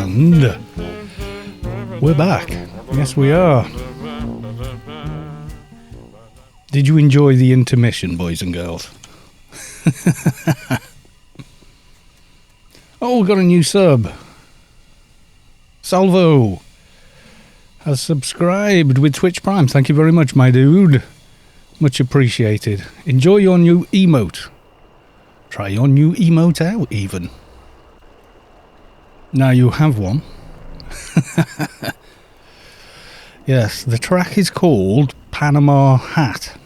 Speaker 1: And we're back. Yes, we are. Did you enjoy the intermission, boys and girls? Oh, we got a new sub. Salvo has subscribed with Twitch Prime. Thank you very much, my dude. Much appreciated. Enjoy your new emote. Try your new emote out, even. Now you have one. Yes, the track is called Panama Hat.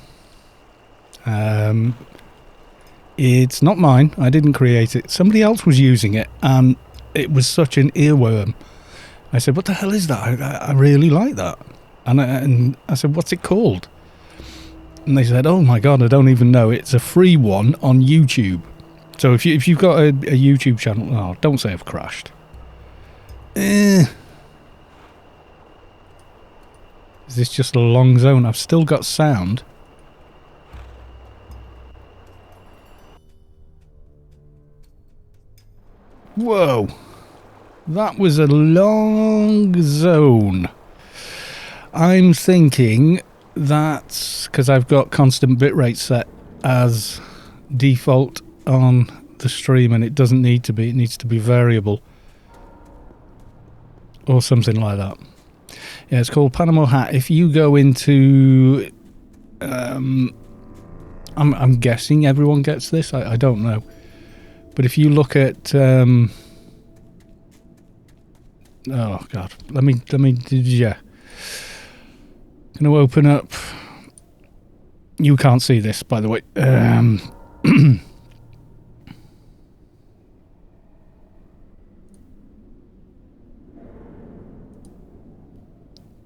Speaker 1: It's not mine. I didn't create it. Somebody else was using it, and it was such an earworm. I said, what the hell is that? I really like that. And I said, what's it called? And they said, oh my god, I don't even know. It's a free one on YouTube. So if you've got a YouTube channel... Oh, don't say I've crashed. Is this just a long zone? I've still got sound. Whoa. That was a long zone. I'm thinking that's because I've got constant bitrate set as default on the stream, and it doesn't need to be. It needs to be variable. Or something like that. Yeah, it's called Panama Hat. If you go into... I'm guessing everyone gets this. I don't know. But if you look at oh god, let me yeah. Going to open up. You can't see this, by the way.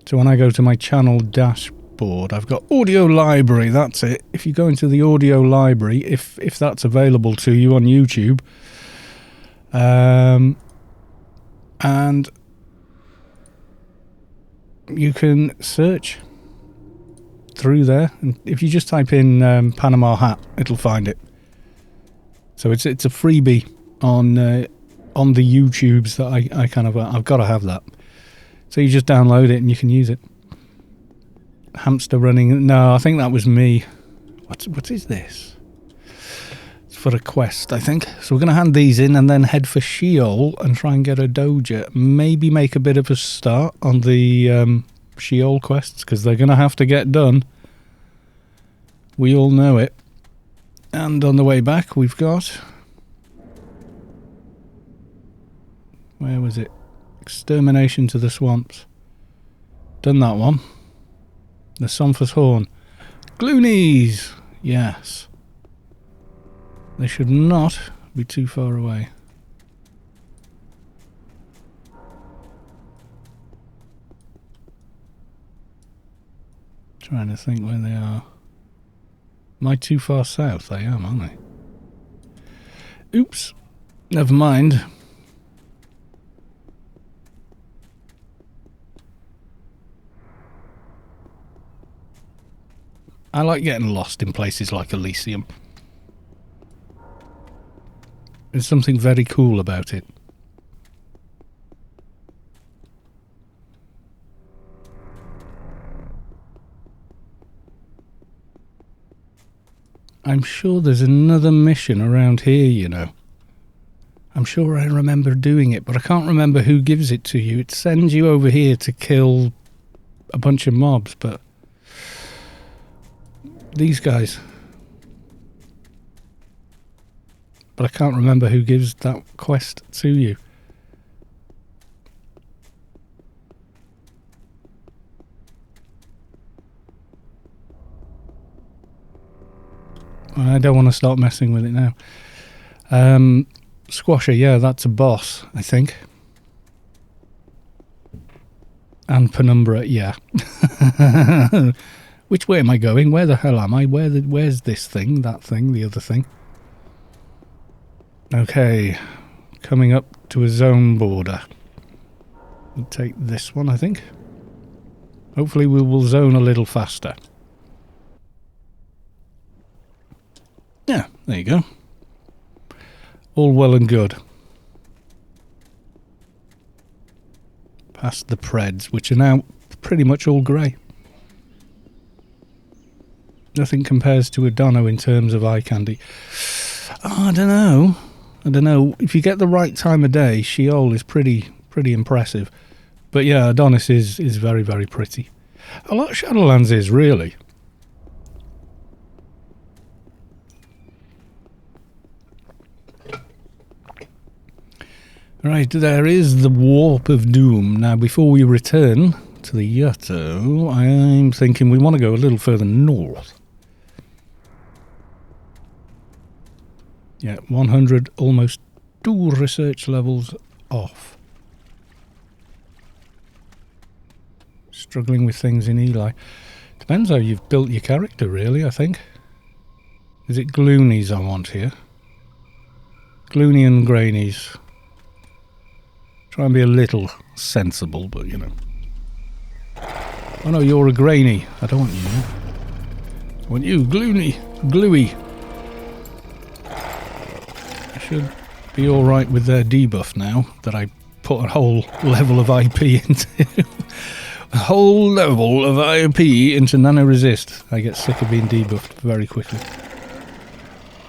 Speaker 1: So when I go to my channel dashboard, I've got audio library. That's it. If you go into the audio library, if that's available to you on YouTube, and you can search through there, and if you just type in Panama Hat, it'll find it. So it's a freebie on the YouTubes that I kind of I've got to have that. So you just download it and you can use it. Hamster running. No, I think that was me. What is this? It's for a quest, I think. So we're going to hand these in and then head for Scheol and try and get a Doja. Maybe make a bit of a start on the Scheol quests, because they're going to have to get done. We all know it. And on the way back, we've got... Where was it? Extermination to the swamps. Done that one. The Somphus Horn. Gloonies! Yes. They should not be too far away. Trying to think where they are. Am I too far south? I am, aren't I? Oops. Never mind. I like getting lost in places like Elysium. There's something very cool about it. I'm sure there's another mission around here, you know. I'm sure I remember doing it, but I can't remember who gives it to you. It sends you over here to kill a bunch of mobs, but... these guys. But I can't remember who gives that quest to you. I don't want to start messing with it now. Squasher, yeah, that's a boss, I think. And Penumbra, yeah. Which way am I going? Where the hell am I? Where's this thing, that thing, the other thing? Okay, coming up to a zone border. We'll take this one, I think. Hopefully we will zone a little faster. Yeah, there you go. All well and good. Past the Preds, which are now pretty much all grey. Nothing compares to Adonno in terms of eye candy. Oh, I don't know. If you get the right time of day, Scheol is pretty impressive. But yeah, Adonis is very, very pretty. A lot of Shadowlands is, really. Right, there is the Warp of Doom. Now, before we return to the Yutto, I'm thinking we want to go a little further north. Yeah, 100, almost 2 research levels off. Struggling with things in Eli. Depends how you've built your character, really, I think. Is it Gloonies I want here? Gloony and Grainies. Try and be a little sensible, but you know. Oh no, you're a Grainy. I don't want you. I want you, Gloony, Gluey. I should be alright with their debuff now that I put a whole level of IP into. A whole level of IP into Nano Resist. I get sick of being debuffed very quickly.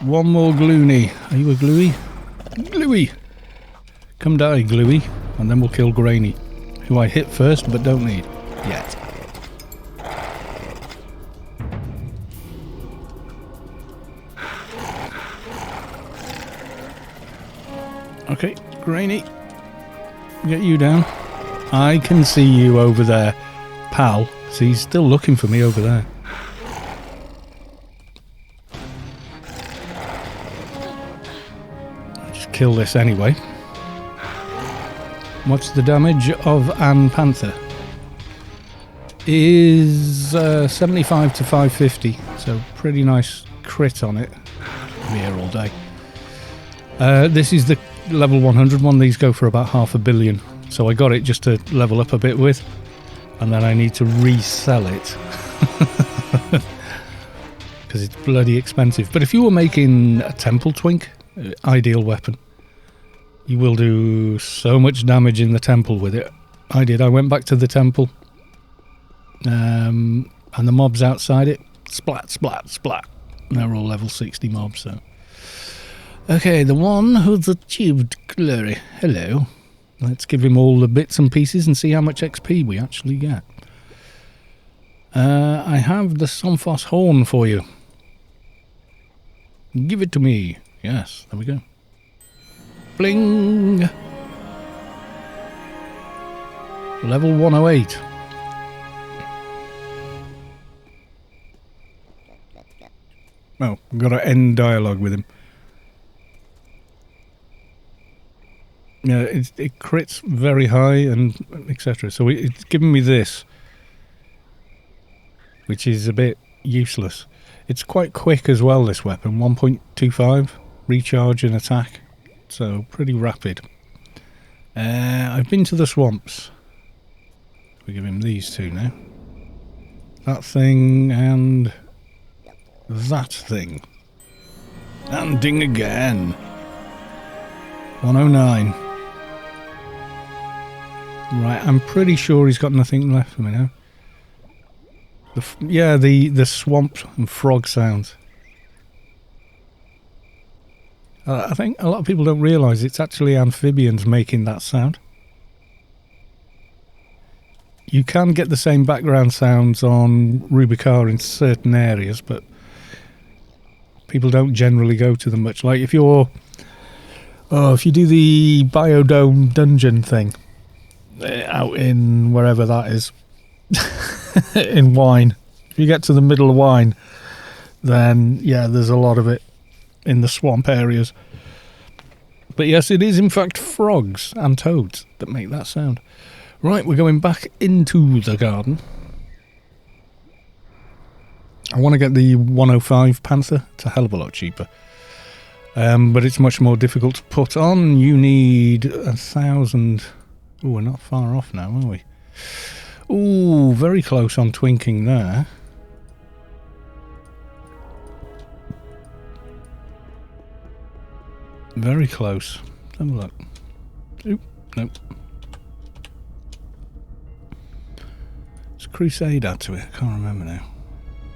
Speaker 1: One more Gloony. Are you a Gluey? Gluey! Come die, Gluey, and then we'll kill Grainy, who I hit first but don't need yet. Okay, Grainy. Get you down. I can see you over there, pal. So he's still looking for me over there. I'll just kill this anyway. What's the damage of An Panther? Is 75 to 550, so pretty nice crit on it. I'm here all day. This is the level 100 one. These go for about 500 million, so I got it just to level up a bit with, and then I need to resell it because it's bloody expensive. But if you were making a temple twink, ideal weapon. You will do so much damage in the temple with it. I did. I went back to the temple. And the mobs outside it, splat, splat, splat. They're all level 60 mobs, so. Okay, the one who's achieved glory. Hello. Let's give him all the bits and pieces and see how much XP we actually get. I have the Somphos horn for you. Give it to me. Yes, there we go. Bling! Level 108. Oh, I've got to end dialogue with him. Yeah, it crits very high and etc. So it's giving me this, which is a bit useless. It's quite quick as well, this weapon. 1.25 recharge and attack. So pretty rapid. I've been to the swamps. We give him these two now. That thing and that thing. And ding again. 109. Right, I'm pretty sure he's got nothing left for me now. The swamp and frog sounds. I think a lot of people don't realise it's actually amphibians making that sound. You can get the same background sounds on Rubicar in certain areas, but people don't generally go to them much. Like if you do the Biodome dungeon thing out in wherever that is, in Wine. If you get to the middle of Wine, then yeah, there's a lot of it in the swamp areas. But yes, it is in fact frogs and toads that make that sound. Right, we're going back into the garden. I want to get the 105 Panther. It's a hell of a lot cheaper. But it's much more difficult to put on. You need 1,000. Oh, we're not far off now, are we? Ooh, very close on twinking there. Very close. Have a look. Oop, nope. It's Crusade add to it. I can't remember now.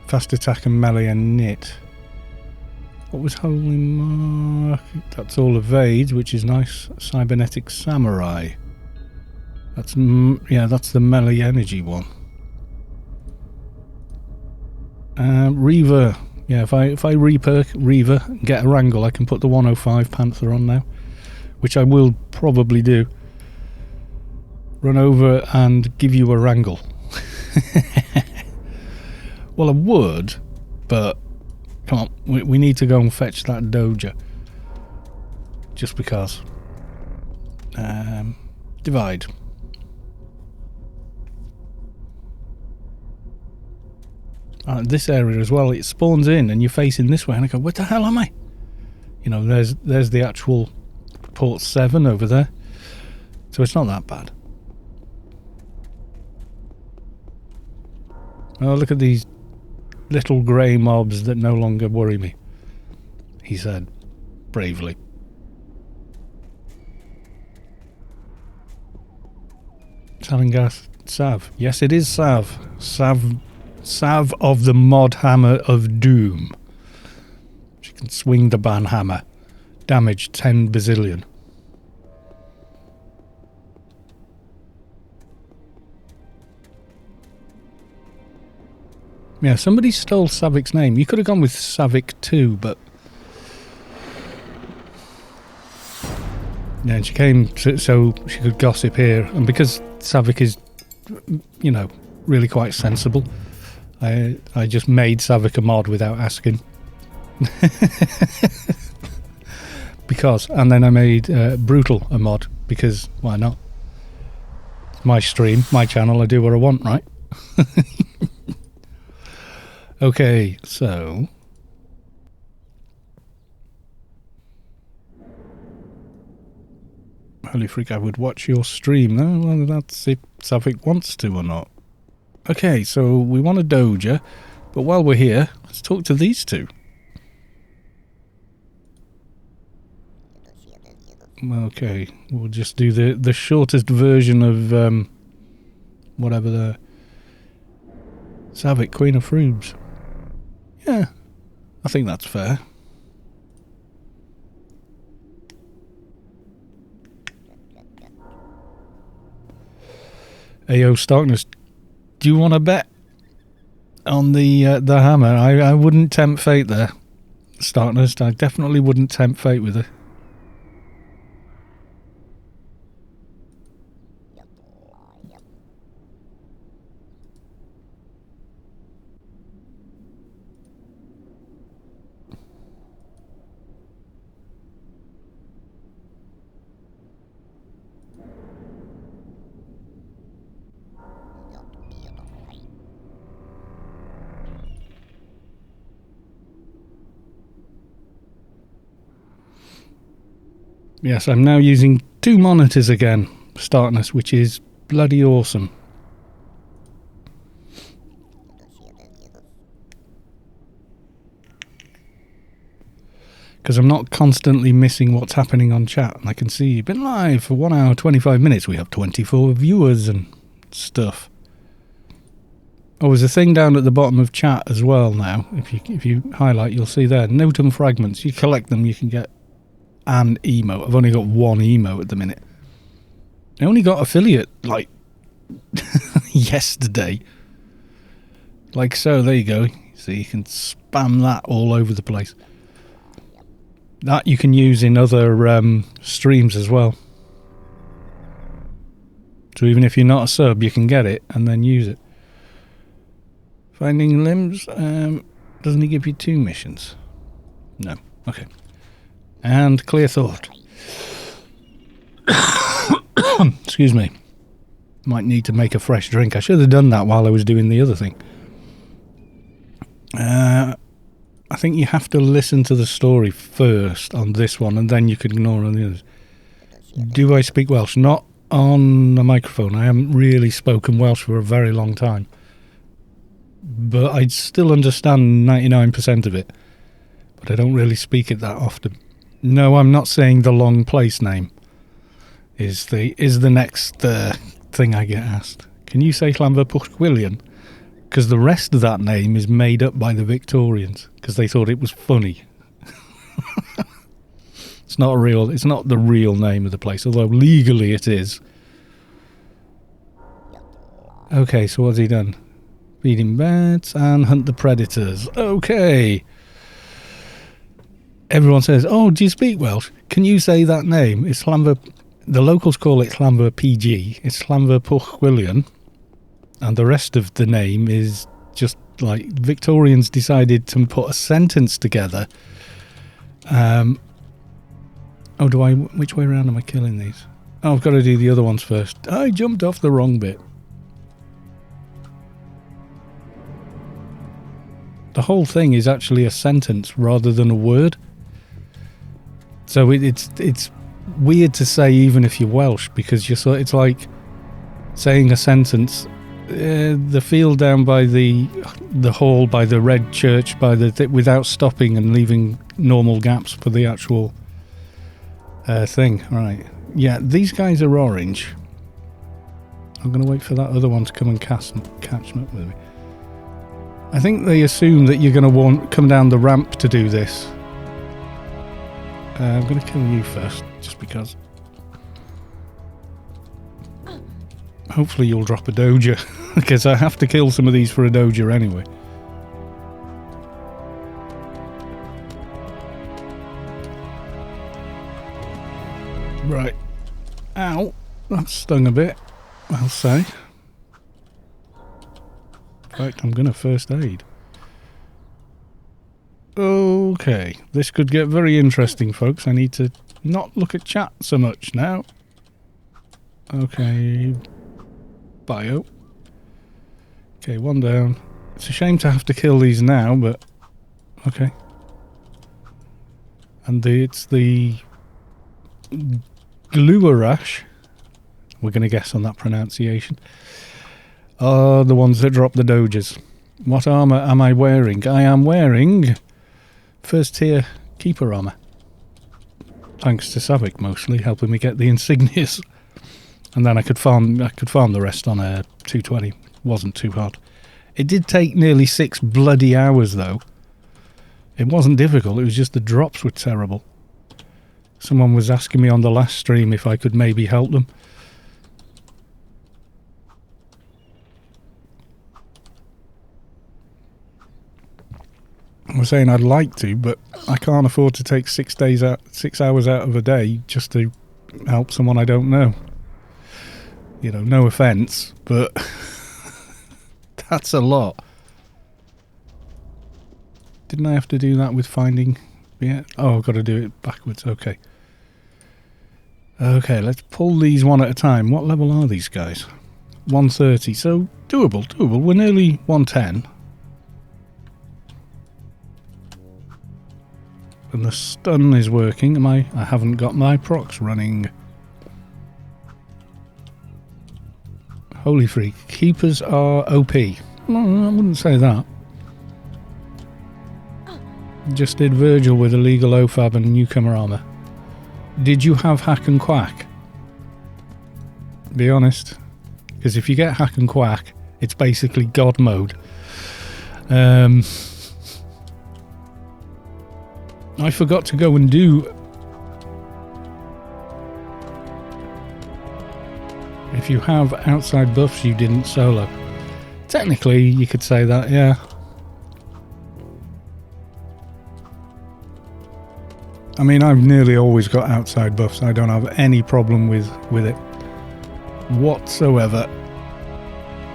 Speaker 1: Fast attack and melee and knit. What was Holy Mark? That's all evades, which is nice. Cybernetic Samurai. That's that's the melee energy one. Reaver. Yeah, if I reperk Reaver and get a wrangle, I can put the 105 Panther on now, which I will probably do. Run over and give you a wrangle. Well, I would, but come on, we need to go and fetch that Doja. Just because. Divide. This area as well, it spawns in and you're facing this way and I go, what the hell am I? You know, there's the actual port 7 over there, so it's not that bad. Oh, look at these little grey mobs that no longer worry me, he said bravely. Salangas Sav. Yes, it is Sav. Sav of the Mod Hammer of Doom. She can swing the ban hammer. Damage 10 bazillion. Yeah, somebody stole Savik's name. You could have gone with Savik too, but Yeah, and she came so she could gossip here, and because Savik is, you know, really quite sensible, I just made Savik a mod without asking. And then I made Brutal a mod, because why not? It's my stream, my channel, I do what I want, right? Okay, so... Holy freak, I would watch your stream. No, well, that's if Savik wants to or not. Okay, so we want a doja, but while we're here, let's talk to these two. Okay, we'll just do the shortest version of whatever the Savik, Queen of Frubes. Yeah, I think that's fair. Ayo, Starkness, do you want to bet on the hammer? I wouldn't tempt fate there, Starkness. I definitely wouldn't tempt fate with her. Yes, I'm now using 2 monitors again, Starkness, which is bloody awesome. Because I'm not constantly missing what's happening on chat, and I can see you've been live for 1 hour 25 minutes. We have 24 viewers and stuff. Oh, there's a thing down at the bottom of chat as well now. If you highlight, you'll see there. Notum fragments. You collect them, you can get an emote. I've only got 1 emote at the minute. I only got affiliate, like, yesterday. Like so, there you go. So you can spam that all over the place. That you can use in other streams as well. So even if you're not a sub, you can get it and then use it. Finding limbs, doesn't he give you 2 missions? No. Okay. And clear thought. Excuse me. Might need to make a fresh drink. I should have done that while I was doing the other thing. I think you have to listen to the story first on this one, and then you can ignore on the others. Do I speak Welsh? Not on a microphone. I haven't really spoken Welsh for a very long time. But I still understand 99% of it. But I don't really speak it that often. No, I'm not saying the long place name is the next thing I get asked. Can you say Llanfair Pwllgwyngyllyn? Because the rest of that name is made up by the Victorians because they thought it was funny. It's not the real name of the place, although legally it is. Okay, so what's he done? Feeding bats and hunt the predators. Okay. Everyone says, oh, do you speak Welsh? Can you say that name? It's Llanfair. The locals call it Llanfair PG. It's Llanfair Pwllgwyngyllyn. And the rest of the name is just like Victorians decided to put a sentence together. Which way around am I killing these? Oh, I've got to do the other ones first. I jumped off the wrong bit. The whole thing is actually a sentence rather than a word. So it's weird to say even if you're Welsh, because it's like saying a sentence. The field down by the hall, by the red church, without stopping and leaving normal gaps for the actual thing. Right. Yeah, these guys are orange. I'm going to wait for that other one to come and catch them up with me. I think they assume that you're going to come down the ramp to do this. I'm going to kill you first, just because. Hopefully you'll drop a doja, because I have to kill some of these for a doja anyway. Right. that stung a bit, I'll say. In fact, I'm going to first aid. Okay, this could get very interesting, folks. I need to not look at chat so much now. Okay, bio. Okay, one down. It's a shame to have to kill these now, but okay. And it's the Gluarash, we're going to guess on that pronunciation, are the ones that drop the Doges. What armour am I wearing? I am wearing first tier keeper armour. Thanks to Savik mostly, helping me get the insignias. And then I could farm the rest on a 220. Wasn't too hard. It did take nearly 6 bloody hours though. It wasn't difficult, it was just the drops were terrible. Someone was asking me on the last stream if I could maybe help them. I was saying I'd like to, but I can't afford to take 6 hours out of a day just to help someone I don't know. You know, no offence, but that's a lot. Didn't I have to do that with finding... Yeah. Oh, I've got to do it backwards. Okay. Okay, let's pull these one at a time. What level are these guys? 130. So, doable. We're nearly 110. And the stun is working. I haven't got my procs running. Holy freak. Keepers are OP. No, I wouldn't say that. Just did Virgil with illegal OFAB and newcomer armour. Did you have hack and quack? Be honest. Because if you get hack and quack, it's basically God mode. I forgot to go and do... If you have outside buffs you didn't solo. Technically, you could say that, yeah. I mean, I've nearly always got outside buffs. I don't have any problem with it whatsoever.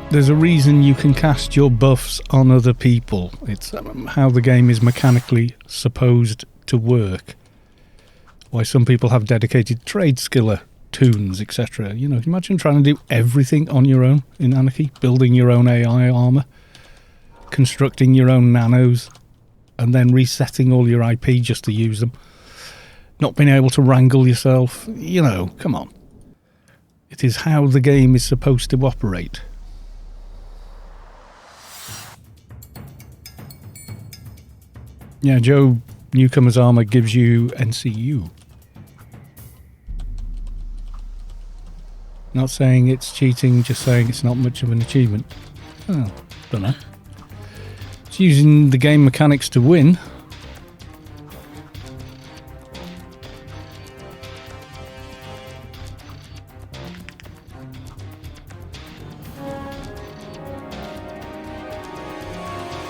Speaker 1: There's a reason you can cast your buffs on other people. It's how the game is mechanically supposed to work. Why some people have dedicated trade skiller tunes, etc. You know, imagine trying to do everything on your own in Anarchy. Building your own AI armour. Constructing your own nanos. And then resetting all your IP just to use them. Not being able to wrangle yourself. You know, come on. It is how the game is supposed to operate. Yeah, Joe, newcomer's armour gives you NCU. Not saying it's cheating, just saying it's not much of an achievement. Oh, don't know. It's using the game mechanics to win.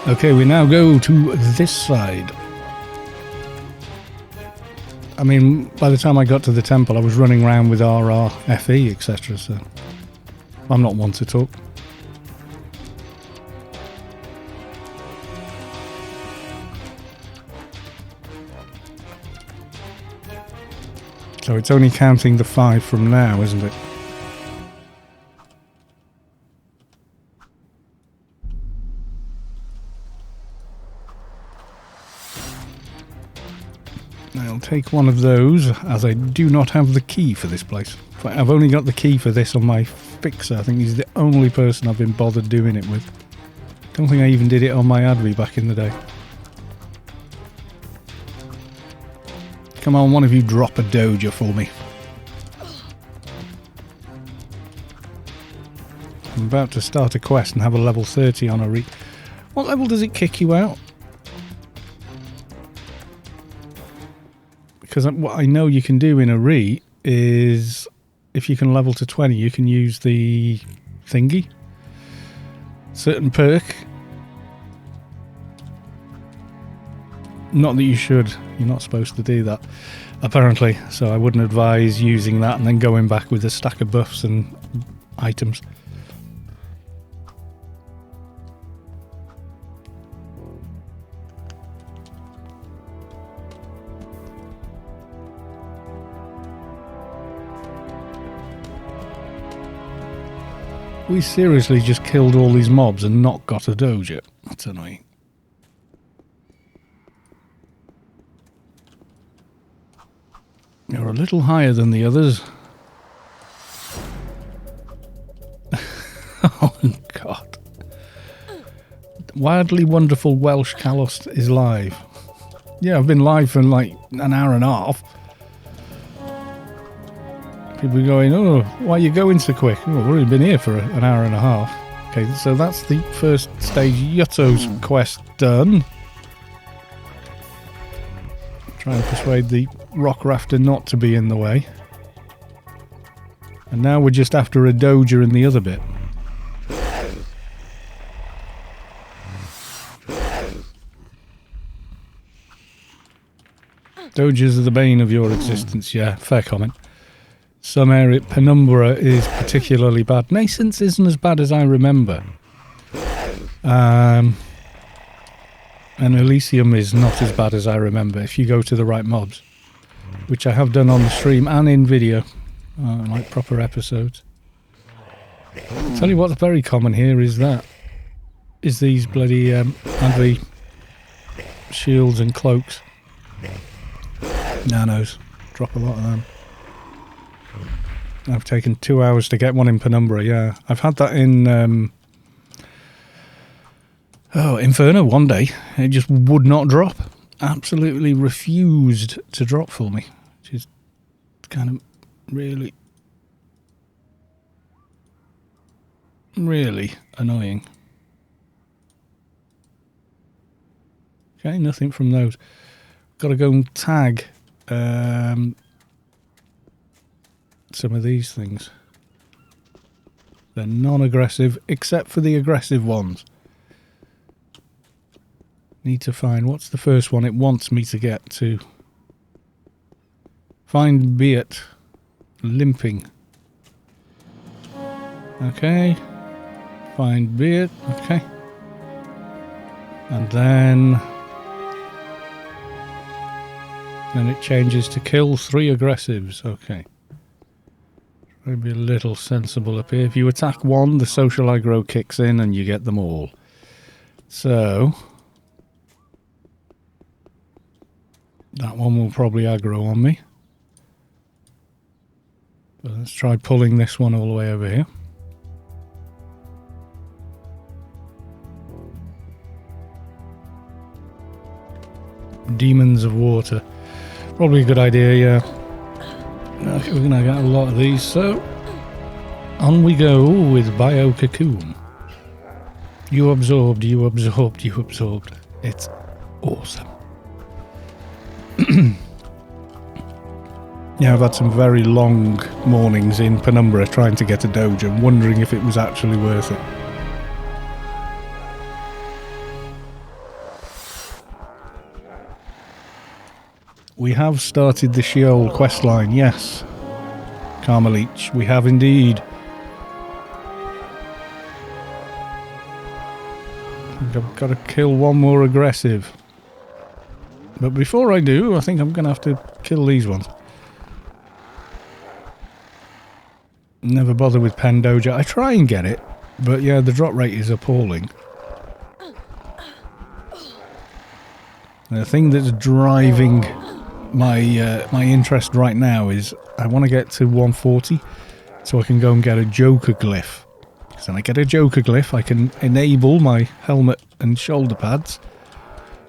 Speaker 1: Okay, we now go to this side. I mean, by the time I got to the temple, I was running around with RR, FE, etc. So I'm not one to talk. So it's only counting the 5 from now, isn't it? I'll take one of those, as I do not have the key for this place. In fact, I've only got the key for this on my fixer. I think he's the only person I've been bothered doing it with. Don't think I even did it on my Advi back in the day. Come on, one of you drop a doja for me. I'm about to start a quest and have a level 30 on a re... What level does it kick you out? Because what I know you can do in a re is, if you can level to 20, you can use the thingy. Certain perk. Not that you should. You're not supposed to do that. apparently, so I wouldn't advise using that and then going back with a stack of buffs and items. We seriously just killed all these mobs and not got a doja. That's annoying. You're a little higher than the others. Oh, God. Wildly Wonderful Welsh Calos is live. Yeah, I've been live for like an hour and a half. People are going, oh, why are you going so quick? Oh, we've already been here for an hour and a half. Okay, so that's the first stage Yutto's quest done. Try and persuade the rock rafter not to be in the way. And now we're just after a doja in the other bit. Dojas are the bane of your existence. Yeah, fair comment. Some area, Penumbra is particularly bad. Nascence isn't as bad as I remember. And Elysium is not as bad as I remember if you go to the right mobs. Which I have done on the stream and in video. Like proper episodes. Tell you what's very common here is that. Is these bloody ugly shields and cloaks. Nanos. Drop a lot of them. I've taken 2 hours to get one in Penumbra, yeah. I've had that in Inferno one day. It just would not drop. Absolutely refused to drop for me. Which is kind of really annoying. Okay, nothing from those. Got to go and tag some of these things. They're non-aggressive, except for the aggressive ones. Need to find, what's the first one it wants me to get to? Find Beat. Limping. Okay. Find Beat. Okay. And then it changes to kill 3 aggressives. Okay. Maybe a little sensible up here. If you attack one, the social aggro kicks in and you get them all. So that one will probably aggro on me. But let's try pulling this one all the way over here. Demons of Water. Probably a good idea, yeah. Okay, we're going to get a lot of these, so on we go with Bio Cocoon. You absorbed, you absorbed, you absorbed. It's awesome. Yeah, I've had some very long mornings in Penumbra trying to get a doja, wondering if it was actually worth it. We have started the Scheol questline, yes. Carmelich, we have indeed. I've got to kill one more aggressive. But before I do, I think I'm going to have to kill these ones. Never bother with Pen Doja. I try and get it, but yeah, the drop rate is appalling. The thing that's driving my interest right now is I want to get to 140 so I can go and get a Joker glyph. Because when I get a Joker glyph, I can enable my helmet and shoulder pads,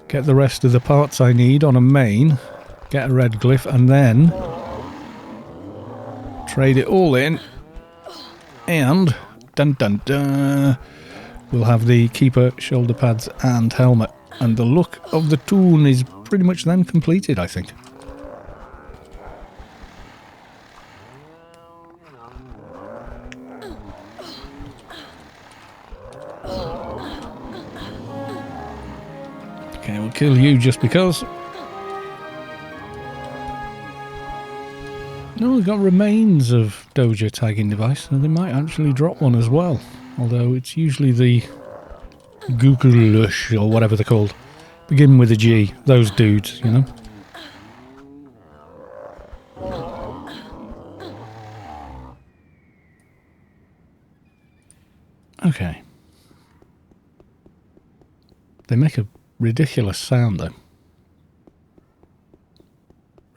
Speaker 1: get the rest of the parts I need on a main, get a red glyph, and then trade it all in, and dun dun dun, we'll have the keeper, shoulder pads, and helmet. And the look of the toon is pretty much then completed, I think. Okay, we'll kill you just because. No, we've got remains of Doja tagging device, so they might actually drop one as well. Although it's usually the Googlush or whatever they're called. Begin with a G. Those dudes, you know. Okay. They make a ridiculous sound though.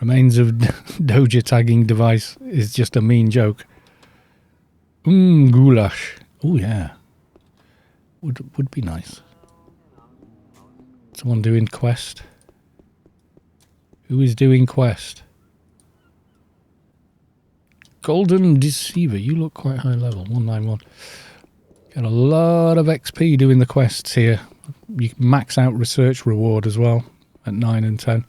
Speaker 1: Remains of Doja tagging device is just a mean joke. Goulash. Oh yeah. Would be nice. Someone doing quest. Who is doing quest? Golden Deceiver. You look quite high level. 191. Got a lot of XP doing the quests here. You can max out research reward as well at 9 and 10.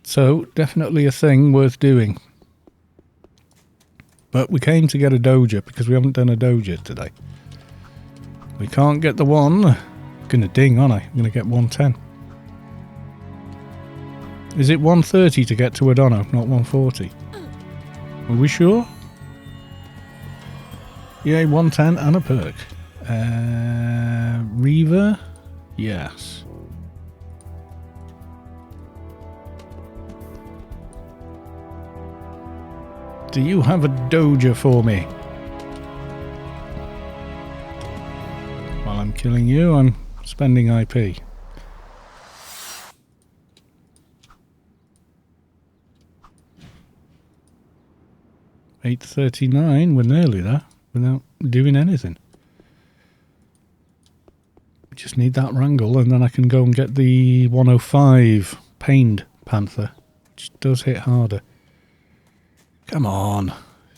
Speaker 1: So definitely a thing worth doing. But we came to get a Doja because we haven't done a Doja today. We can't get the one. I'm gonna ding, aren't I? I'm gonna get 110. Is it 130 to get to Adono, not 140? Are we sure? Yeah, 110 and a perk. Reaver? Yes. Do you have a Doja for me? While I'm killing you, I'm spending IP. $8.39, we're nearly there, without doing anything. We just need that wrangle, and then I can go and get the 105 Pained Panther, which does hit harder. Come on,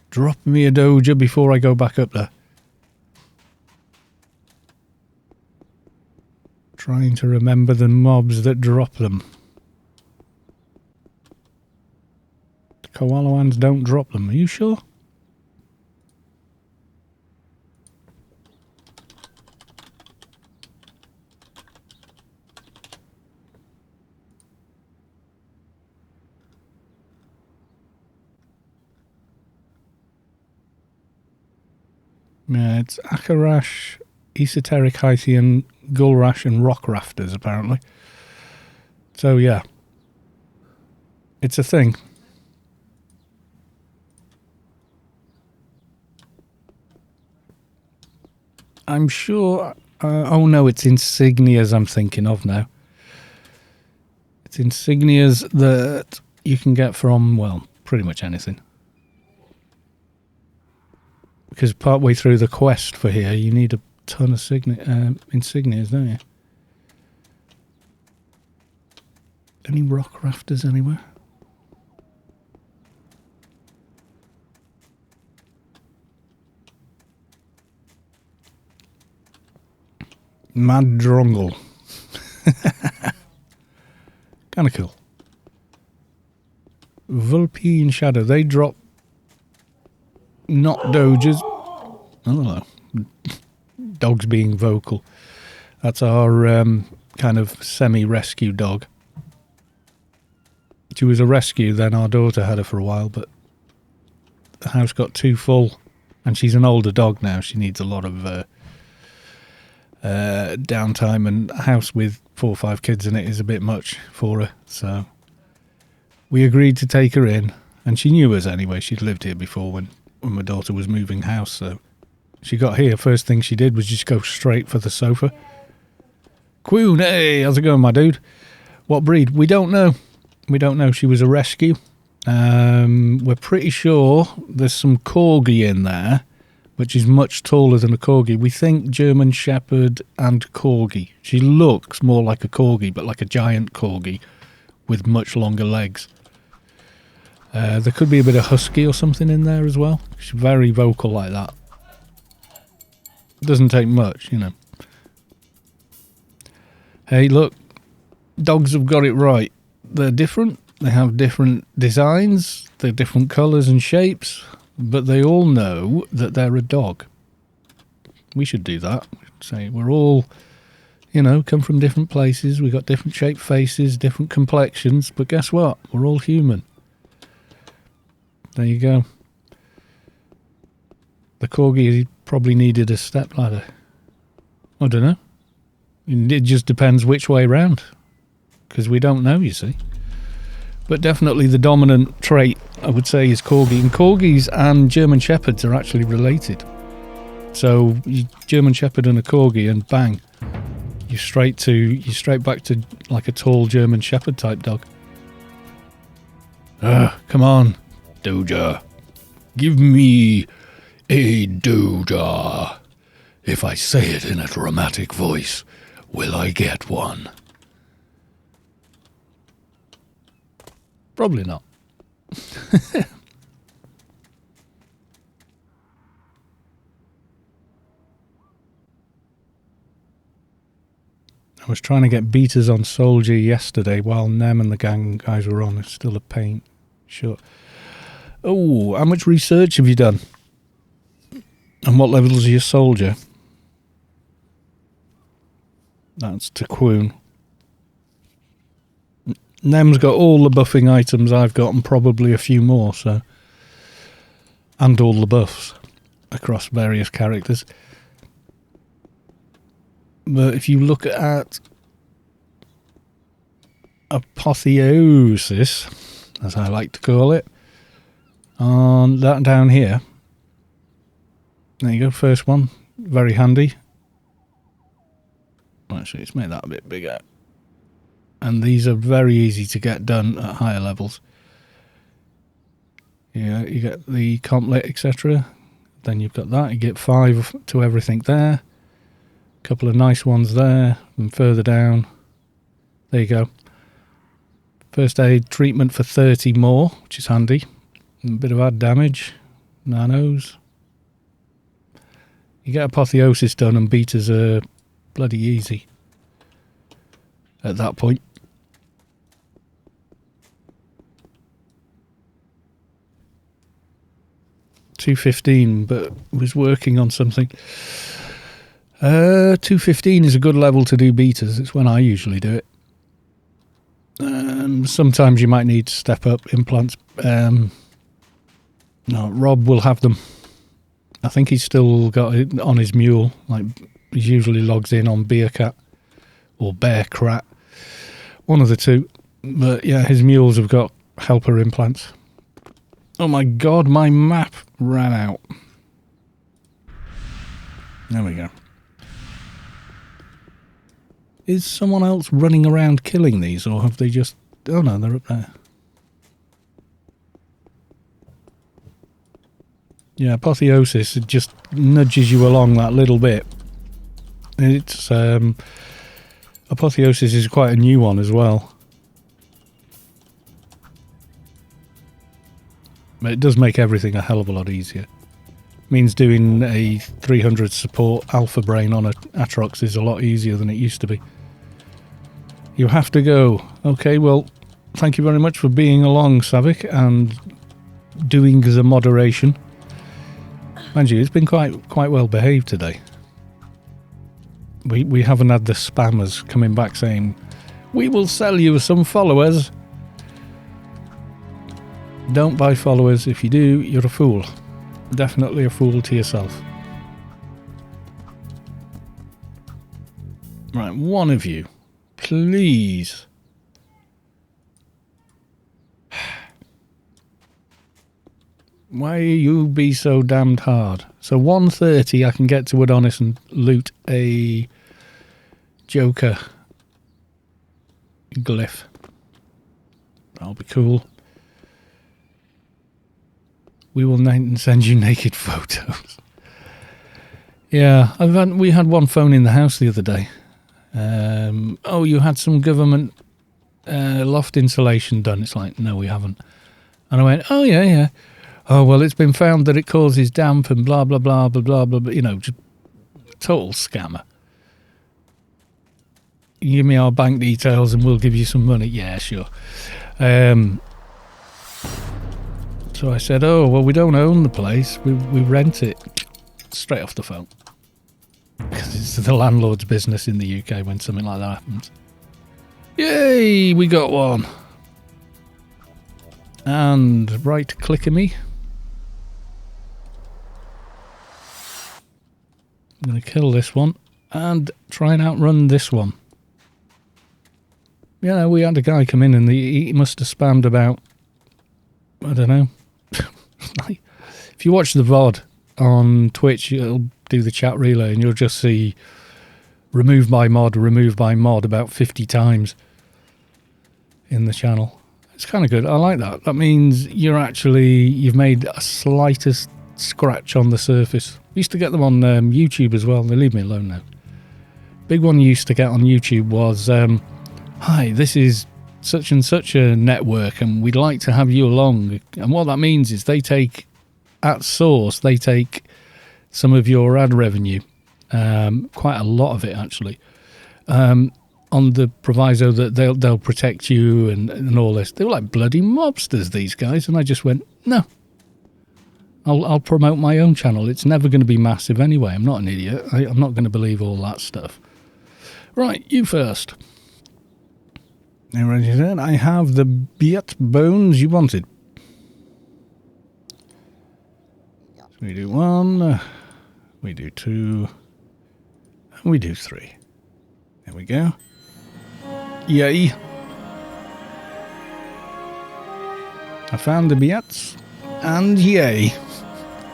Speaker 1: drop me a Doja before I go back up there. Trying to remember the mobs that drop them. The Koalawans don't drop them, are you sure? Yeah, it's Akarash, Esoteric Hythian, Gulrash and Rock Rafters, apparently. So, yeah. It's a thing. I'm sure... oh, no, it's insignias I'm thinking of now. It's insignias that you can get from, well, pretty much anything. Because partway through the quest for here, you need a ton of insignias, don't you? Any rock rafters anywhere? Mad Drongle. Kind of cool. Vulpine Shadow. They drop not Dojas. I don't know. Dogs being vocal. That's our kind of semi-rescue dog. She was a rescue, then our daughter had her for a while, but the house got too full. And she's an older dog now. She needs a lot of downtime, and a house with 4 or 5 kids in it is a bit much for her. So we agreed to take her in. And she knew us anyway. She'd lived here before when my daughter was moving house, so she got here. First thing she did was just go straight for the sofa. Quoon, hey, how's it going, my dude? What breed? We don't know. We don't know. She was a rescue. We're pretty sure there's some corgi in there, which is much taller than a corgi. We think German Shepherd and corgi. She looks more like a corgi, but like a giant corgi with much longer legs. There could be a bit of husky or something in there as well. She's very vocal like that. Doesn't take much, you know. Hey, look. Dogs have got it right. They're different. They have different designs. They're different colours and shapes. But they all know that they're a dog. We should do that. Say we're all, you know, come from different places. We've got different shaped faces, different complexions. But guess what? We're all human. There you go. The corgi probably needed a step ladder. I don't know. It just depends which way round, because we don't know, you see. But definitely the dominant trait, I would say, is corgi. And corgis and German shepherds are actually related. So German shepherd and a corgi, and bang, you're straight back to like a tall German shepherd type dog. Come on, Doja. Give me a Doja. If I say it in a dramatic voice, will I get one? Probably not. I was trying to get beaters on Soldier yesterday while Nem and the gang guys were on. It's still a pain. Sure. Oh, how much research have you done? And what levels are your Soldier? That's Taquoon. Nem's got all the buffing items I've got and probably a few more, so. And all the buffs across various characters. But if you look at Apotheosis, as I like to call it, on that down here. There you go, first one. Very handy. Actually, let's make that a bit bigger. And these are very easy to get done at higher levels. Yeah, you get the complet, etc. Then you've got that. You get 5 to everything there. A couple of nice ones there. And further down. There you go. First aid treatment for 30 more, which is handy. And a bit of add damage. Nanos. You get Apotheosis done and beaters are bloody easy at that point. $215, but was working on something. 215 is a good level to do beaters. It's when I usually do it. Sometimes you might need to step up implants. No, Rob will have them. I think he's still got it on his mule. Like he usually logs in on Bearcat or Bearcrat, one of the two. But yeah, his mules have got helper implants. Oh my god, my map ran out. There we go. Is someone else running around killing these, or have they just... Oh no, they're up there. Yeah, Apotheosis, it just nudges you along that little bit. It's... Apotheosis is quite a new one as well. But it does make everything a hell of a lot easier. Means doing a 300 support alpha brain on a Atrox is a lot easier than it used to be. You have to go. Okay, well, thank you very much for being along, Savik, and doing the moderation. Mind you, it's been quite well behaved today. We haven't had the spammers coming back saying, "We will sell you some followers." Don't buy followers. If you do, you're a fool. Definitely a fool to yourself. Right, one of you, please. Why you be so damned hard? So 130 I can get to Adonis and loot a Joker glyph. That'll be cool. We will send you naked photos. Yeah, we had one phone in the house the other day. Oh, you had some government loft insulation done. It's like, no, we haven't. And I went, oh, yeah. Oh, well, it's been found that it causes damp and blah, blah, blah, blah, blah, blah, blah. You know, just total scammer. You give me our bank details and we'll give you some money. Yeah, sure. So I said, oh, well, we don't own the place. We rent it. Straight off the phone. Because it's the landlord's business in the UK when something like that happens. Yay, we got one. And right-clicking me. I'm going to kill this one and try and outrun this one. You know, we had a guy come in and he must have spammed about, I don't know. If you watch the VOD on Twitch, it'll do the chat relay and you'll just see remove by mod about 50 times in the channel. It's kind of good. I like that. That means you've made a slightest scratch on the surface. I used to get them on YouTube as well. They leave me alone now. Big one you used to get on YouTube was, hi, this is such and such a network and we'd like to have you along. And what that means is they take some of your ad revenue, quite a lot of it actually, on the proviso that they'll protect you and all this. They were like bloody mobsters, these guys. And I just went, no, I'll promote my own channel. It's never going to be massive anyway. I'm not an idiot. I'm not going to believe all that stuff. Right, you first. You ready then? I have the beat bones you wanted. So we do 1, we do 2, and we do 3. There we go. Yay. I found the beats, and yay.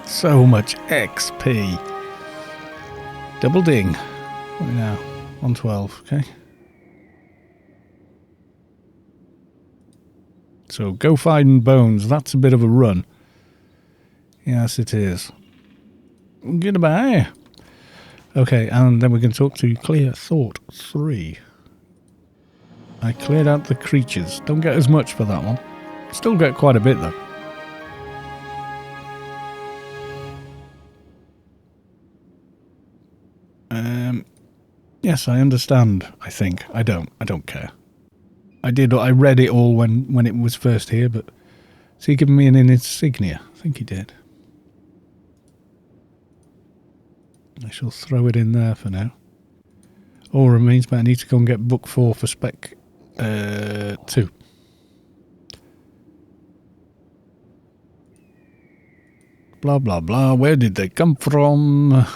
Speaker 1: So much XP. Double ding. What are we now? 112, okay. So go find bones. That's a bit of a run. Yes, it is. Goodbye. Okay, and then we can talk to Clear Thought 3. I cleared out the creatures. Don't get as much for that one. Still get quite a bit though. Yes, I understand, I think. I don't care. I read it all when it was first here, but has he given me an insignia? I think he did. I shall throw it in there for now. All remains, but I need to go and get book 4 for spec 2. Blah, blah, blah. Where did they come from?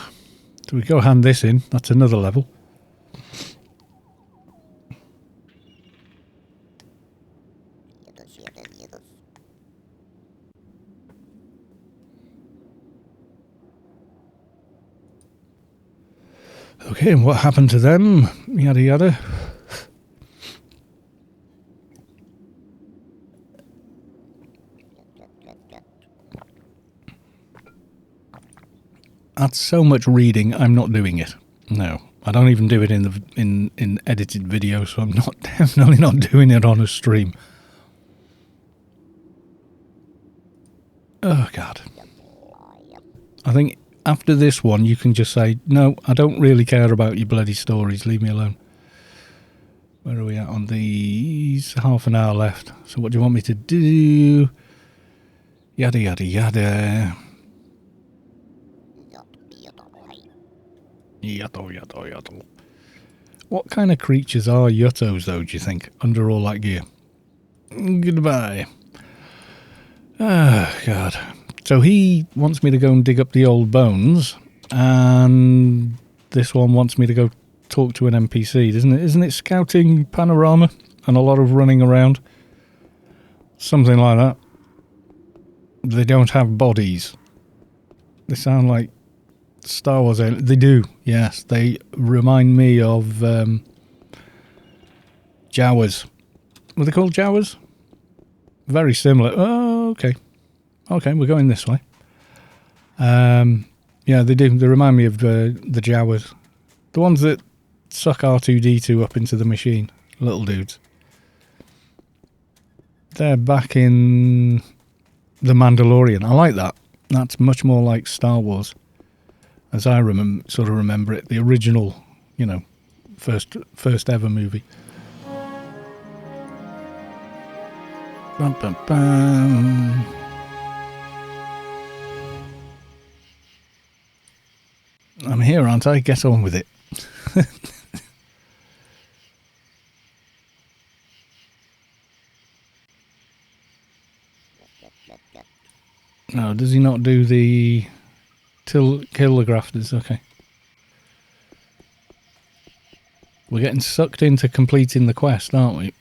Speaker 1: Do we go hand this in? That's another level. Okay, and what happened to them? Yada yada. That's so much reading, I'm not doing it. No. I don't even do it in edited video, so I'm definitely not doing it on a stream. Oh god. I think after this one, you can just say, no, I don't really care about your bloody stories. Leave me alone. Where are we at on these? Half an hour left. So what do you want me to do? Yada, yada, yada. Yada, yada, yada. What kind of creatures are Yuttos, though, do you think, under all that gear? Goodbye. Ah, God. So he wants me to go and dig up the old bones, and this one wants me to go talk to an NPC, isn't it? Isn't it scouting panorama and a lot of running around? Something like that. They don't have bodies. They sound like Star Wars. They do, yes. They remind me of Jawas. Were they called Jawas? Very similar. Oh, okay. Okay, we're going this way. Yeah, they do. They remind me of the Jawas. The ones that suck R2-D2 up into the machine. Little dudes. They're back in The Mandalorian. I like that. That's much more like Star Wars. As I sort of remember it. The original, you know, first ever movie. Bum, bum, bum. I'm here, aren't I? Get on with it. No, does he not do the kill the grafters? Okay. We're getting sucked into completing the quest, aren't we?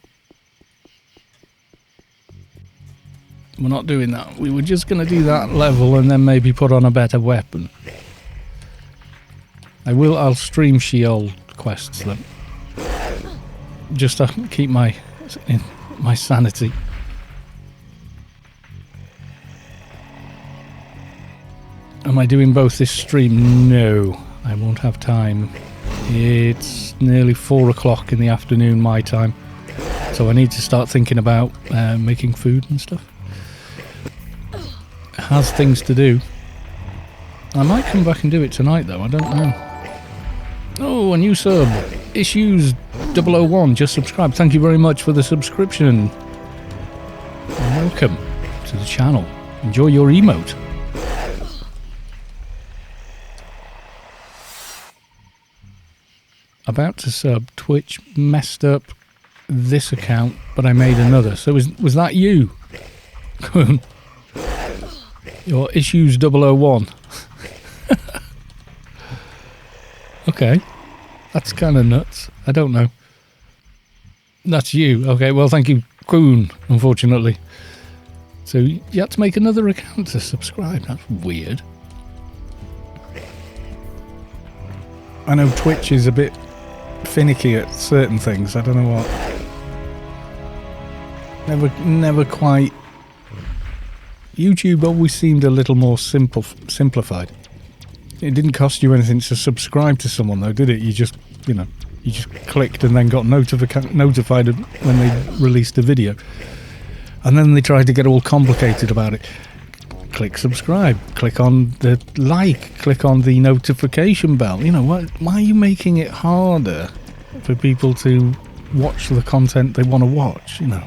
Speaker 1: We're not doing that. We were just going to do that level and then maybe put on a better weapon. I'll stream Scheol quests then. Just to keep my sanity. Am I doing both this stream? No, I won't have time. It's nearly 4 o'clock in the afternoon my time, so I need to start thinking about making food and stuff. Has things to do. I might come back and do it tonight though, I don't know. Oh, a new sub. Issues 001 just subscribed. Thank you very much for the subscription. And welcome to the channel. Enjoy your emote. About to sub. Twitch messed up this account, but I made another. So was that you? Your Issues 001. Okay. That's kind of nuts. I don't know. That's you. Okay, well, thank you, Quoon, unfortunately. So you had to make another account to subscribe. That's weird. I know Twitch is a bit finicky at certain things. I don't know what. Never quite. YouTube always seemed a little more simplified. It didn't cost you anything to subscribe to someone, though, did it? You just clicked and then got notified when they released a video. And then they tried to get all complicated about it. Click subscribe, click on the like, click on the notification bell. You know, why are you making it harder for people to watch the content they want to watch, you know?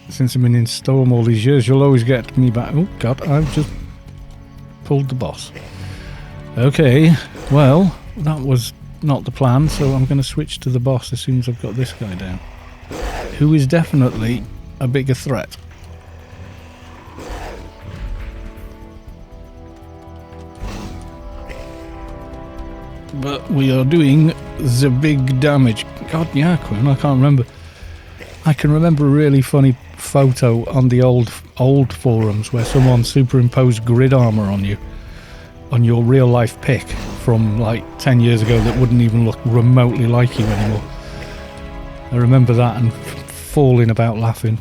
Speaker 1: Since I've been in Storm all these years, you'll always get me back. Oh, God, I've just pulled the boss. Okay, well, that was not the plan, so I'm going to switch to the boss as soon as I've got this guy down. Who is definitely a bigger threat. But we are doing the big damage. God, yeah, Quinn, I can't remember. I can remember a really funny photo on the old forums where someone superimposed grid armor on you, on your real life pic from like 10 years ago that wouldn't even look remotely like you anymore. I remember that and falling about laughing.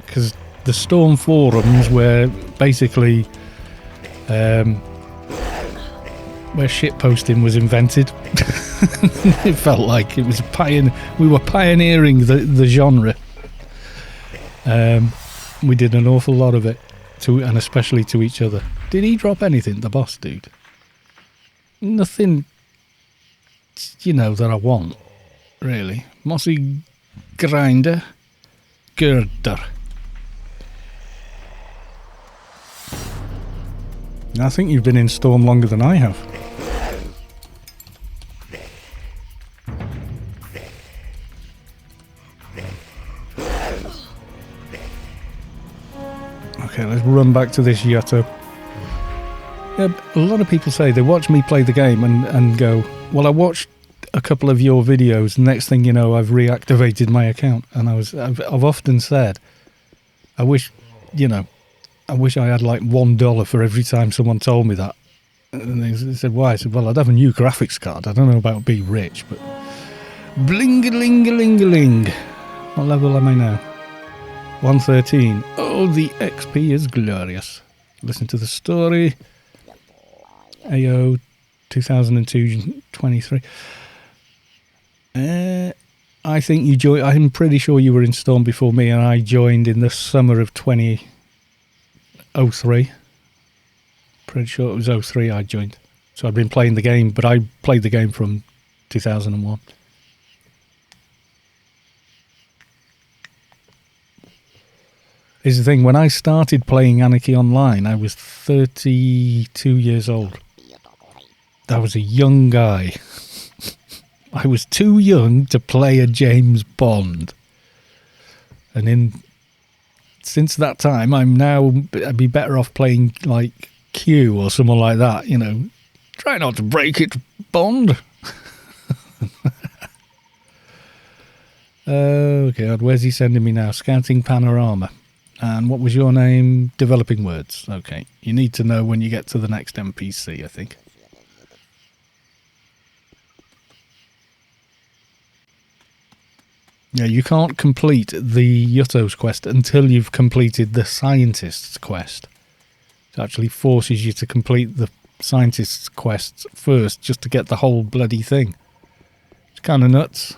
Speaker 1: Because the Storm forums were basically where shitposting was invented. It felt like it was we were pioneering the genre. We did an awful lot of it, and especially to each other. Did he drop anything, the boss dude? Nothing, that I want, really. Mossy grinder, girder. I think you've been in Storm longer than I have. Okay, let's run back to this Yutta. Yeah, a lot of people say they watch me play the game and go, well, I watched a couple of your videos, next thing you know, I've reactivated my account. And I've often said, I wish I had like $1 for every time someone told me that. And they said, why? I said, well, I'd have a new graphics card. I don't know about being rich, but... Bling-a-ling-a-ling-a-ling. What level am I now? 113. Oh, the XP is glorious. Listen to the story. AO 2002-23. I think you joined... I'm pretty sure you were in Storm before me, and I joined in the summer of 2003. Pretty sure it was 03 I joined. So I've been playing the game, but I played the game from 2001. Here's the thing, when I started playing Anarchy Online, I was 32 years old. I was a young guy. I was too young to play a James Bond. And since that time, I'd be better off playing, like, Q or someone like that, you know. Try not to break it, Bond. Oh, God, where's he sending me now? Scouting Panorama. And what was your name? Developing Words. Okay, you need to know when you get to the next NPC, I think. Yeah, you can't complete the Yutto's quest until you've completed the Scientist's quest. It actually forces you to complete the Scientist's quest first just to get the whole bloody thing. It's kind of nuts.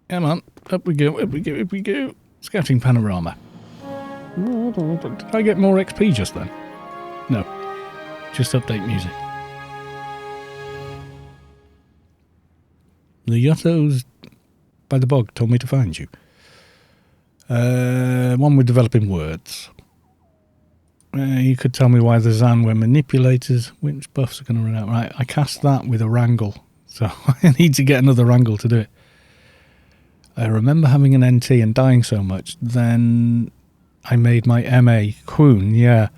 Speaker 1: Come on, up we go, up we go, up we go. Scouting Panorama. Did I get more XP just then? No, just update music. The Yutto's by the bog told me to find you. One with developing words. You could tell me why the Zan were manipulators. Which buffs are going to run out? Right, I cast that with a wrangle. So I need to get another wrangle to do it. I remember having an NT and dying so much. Then I made my MA. Quoon, yeah.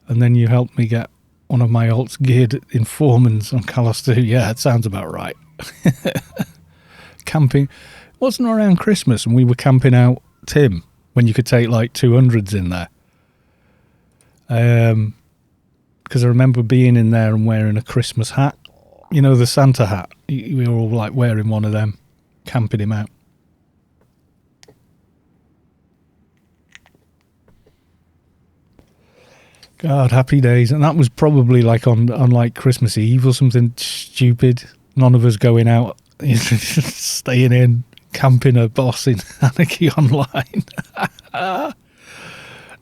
Speaker 1: And then you helped me get one of my alts geared in Foreman's on Kalos 2. Yeah, it sounds about right. Camping. Wasn't around Christmas and we were camping out Tim when you could take like 200s in there. Because I remember being in there and wearing a Christmas hat. You know, the Santa hat. We were all like wearing one of them, camping him out. God, happy days. And that was probably like on like Christmas Eve or something stupid. None of us going out, staying in, camping a boss in Anarchy Online.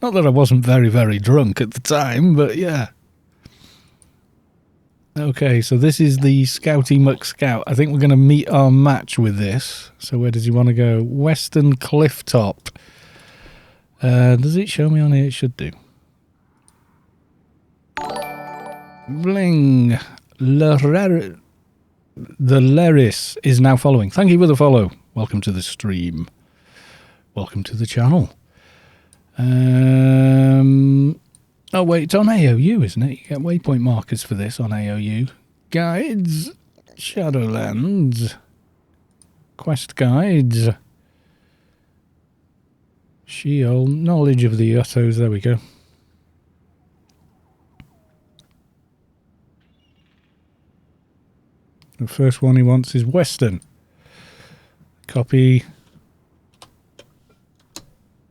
Speaker 1: Not that I wasn't very, very drunk at the time, but yeah. Okay, so this is the Scouty McScout. I think we're going to meet our match with this. So where does he want to go? Western Cliff Top. Does it show me on here? It should do. Bling. The Leris is now following. Thank you for the follow. Welcome to the stream. Welcome to the channel. Oh wait, it's on AOU, isn't it? You get waypoint markers for this on AOU. Guides. Shadowlands. Quest guides. Scheol. Knowledge of the Yuttos. There we go. The first one he wants is Western. Copy.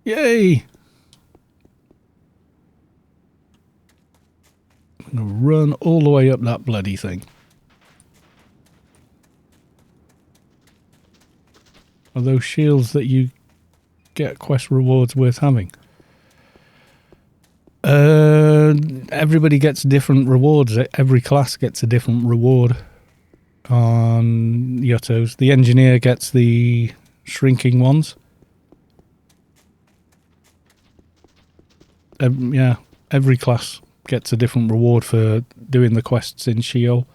Speaker 1: Yay! I'm going to run all the way up that bloody thing. Are those shields that you get quest rewards worth having? Everybody gets different rewards. Every class gets a different reward on Yuttos. The engineer gets the shrinking ones. Yeah, every class gets a different reward for doing the quests in Scheol.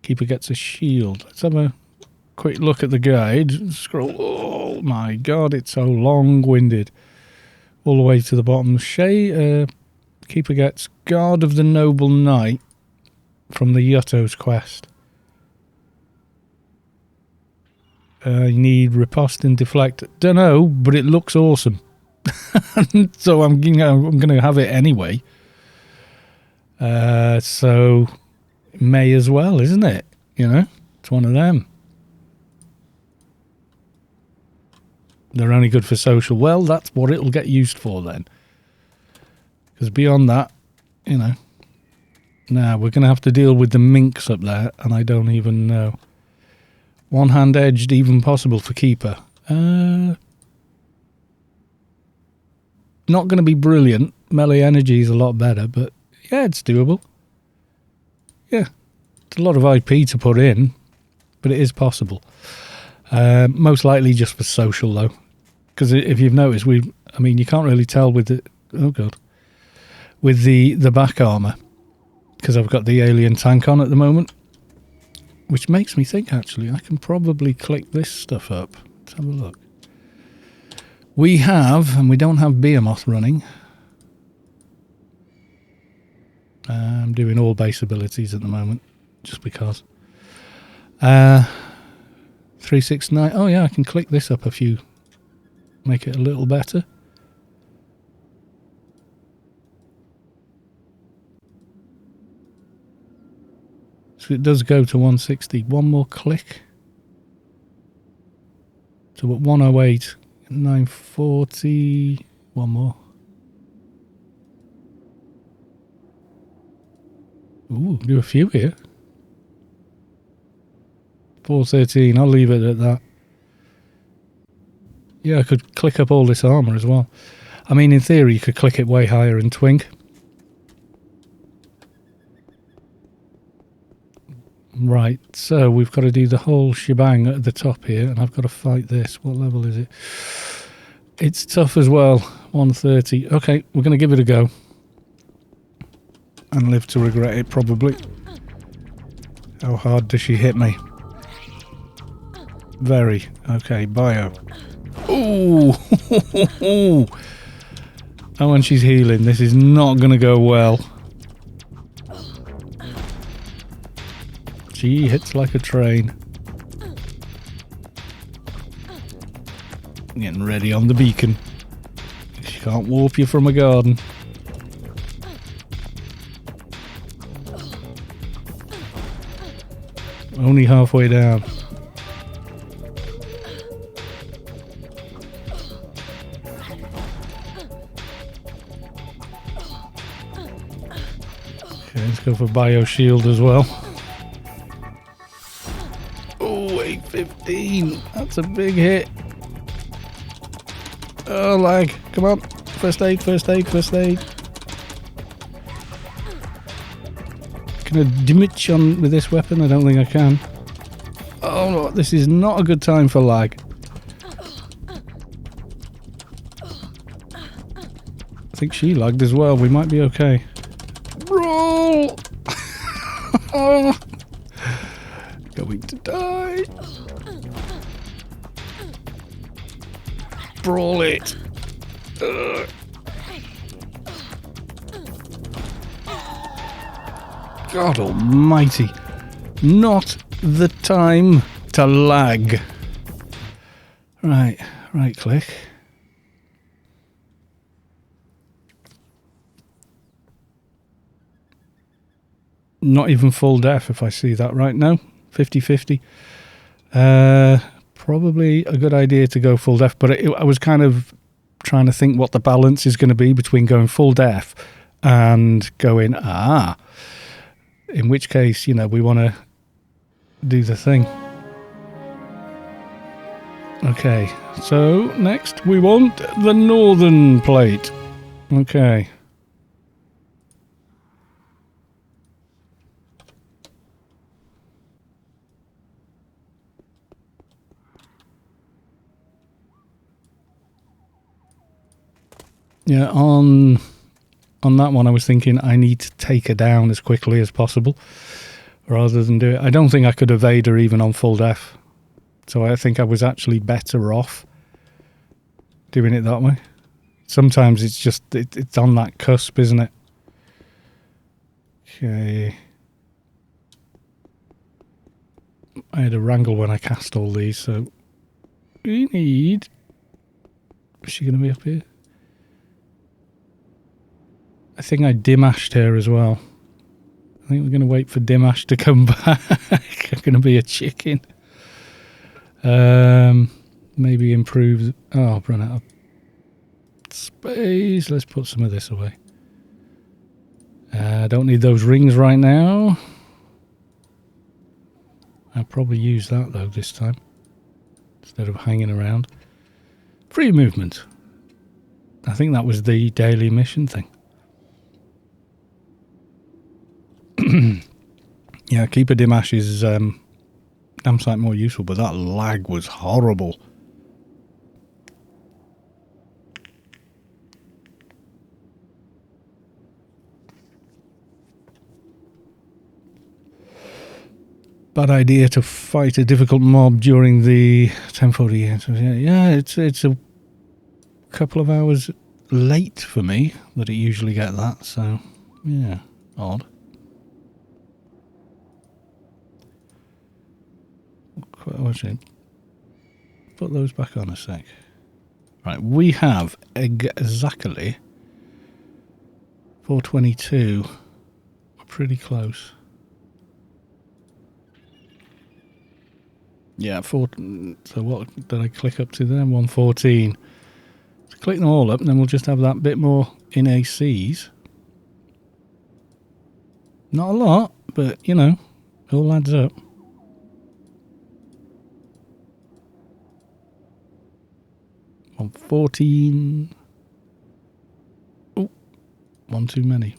Speaker 1: Keeper gets a shield. Let's have a quick look at the guide. Scroll. Oh my god, it's so long-winded. All the way to the bottom. Keeper gets Guard of the Noble Knight from the Yutto's quest. You need Riposte and Deflect. Don't know, but it looks awesome. So I'm going to have it anyway. So may as well, isn't it? You know, it's one of them. They're only good for social. Well, that's what it'll get used for then. Because beyond that, you know. Now, we're going to have to deal with the minks up there, and I don't even know. One-hand edged, even possible for Keeper. Not going to be brilliant. Melee energy is a lot better, but yeah, it's doable. Yeah, it's a lot of IP to put in, but it is possible. Most likely just for social, though. Because if you've noticed, I mean, you can't really tell with the... Oh, God. With the back armour. Because I've got the alien tank on at the moment. Which makes me think, actually, I can probably click this stuff up. Let's have a look. We have, and we don't have Behemoth running. I'm doing all base abilities at the moment, just because. 369. Oh yeah, I can click this up a few. Make it a little better. So it does go to 160. One more click. So at 108, 940. One more. Ooh, do a few here. 413. I'll leave it at that. Yeah, I could click up all this armour as well. I mean, in theory, you could click it way higher and twink. Right, so we've got to do the whole shebang at the top here, and I've got to fight this. What level is it? It's tough as well. 130. Okay, we're going to give it a go. And live to regret it, probably. How hard does she hit me? Very. Okay, bio. Ooh! Oh, and she's healing. This is not going to go well. She hits like a train. Getting ready on the beacon. She can't warp you from a garden. Only halfway down. Okay, let's go for Bio Shield as well. Oh, 815. That's a big hit. Oh, lag. Come on. First aid, first aid, first aid. Can I damage on with this weapon? I don't think I can. Oh, no, this is not a good time for lag. I think she lagged as well. We might be okay. Roll! Oh. Going to die. Brawl it. God almighty. Not the time to lag. Right click. Not even full def if I see that right now. 50-50. Probably a good idea to go full def, but I was kind of trying to think what the balance is going to be between going full def and going, in which case, you know, we want to do the thing. Okay, so next we want the northern plate. Okay. Yeah, on that one I was thinking I need to take her down as quickly as possible rather than do it. I don't think I could evade her even on full def. So I think I was actually better off doing it that way. Sometimes it's just, it's on that cusp, isn't it? Okay. I had a wrangle when I cast all these, so we need... Is she going to be up here? I think I dim-ashed her as well. I think we're going to wait for dim-ash to come back. I'm going to be a chicken. Maybe improve... Oh, I've run out of space. Let's put some of this away. I don't need those rings right now. I'll probably use that, though, this time. Instead of hanging around. Free movement. I think that was the daily mission thing. Yeah, Keeper Dimash is damn sight more useful, but that lag was horrible. Bad idea to fight a difficult mob during the 1040. Yeah, it's a couple of hours late for me that it usually get that, so yeah, odd. What's it? Put those back on a sec. Right, we have exactly 422. We're pretty close. Yeah, so what did I click up to there? 114. So click them all up and then we'll just have that bit more in ACs. Not a lot, but you know, it all adds up. On 14. Oh, one too many.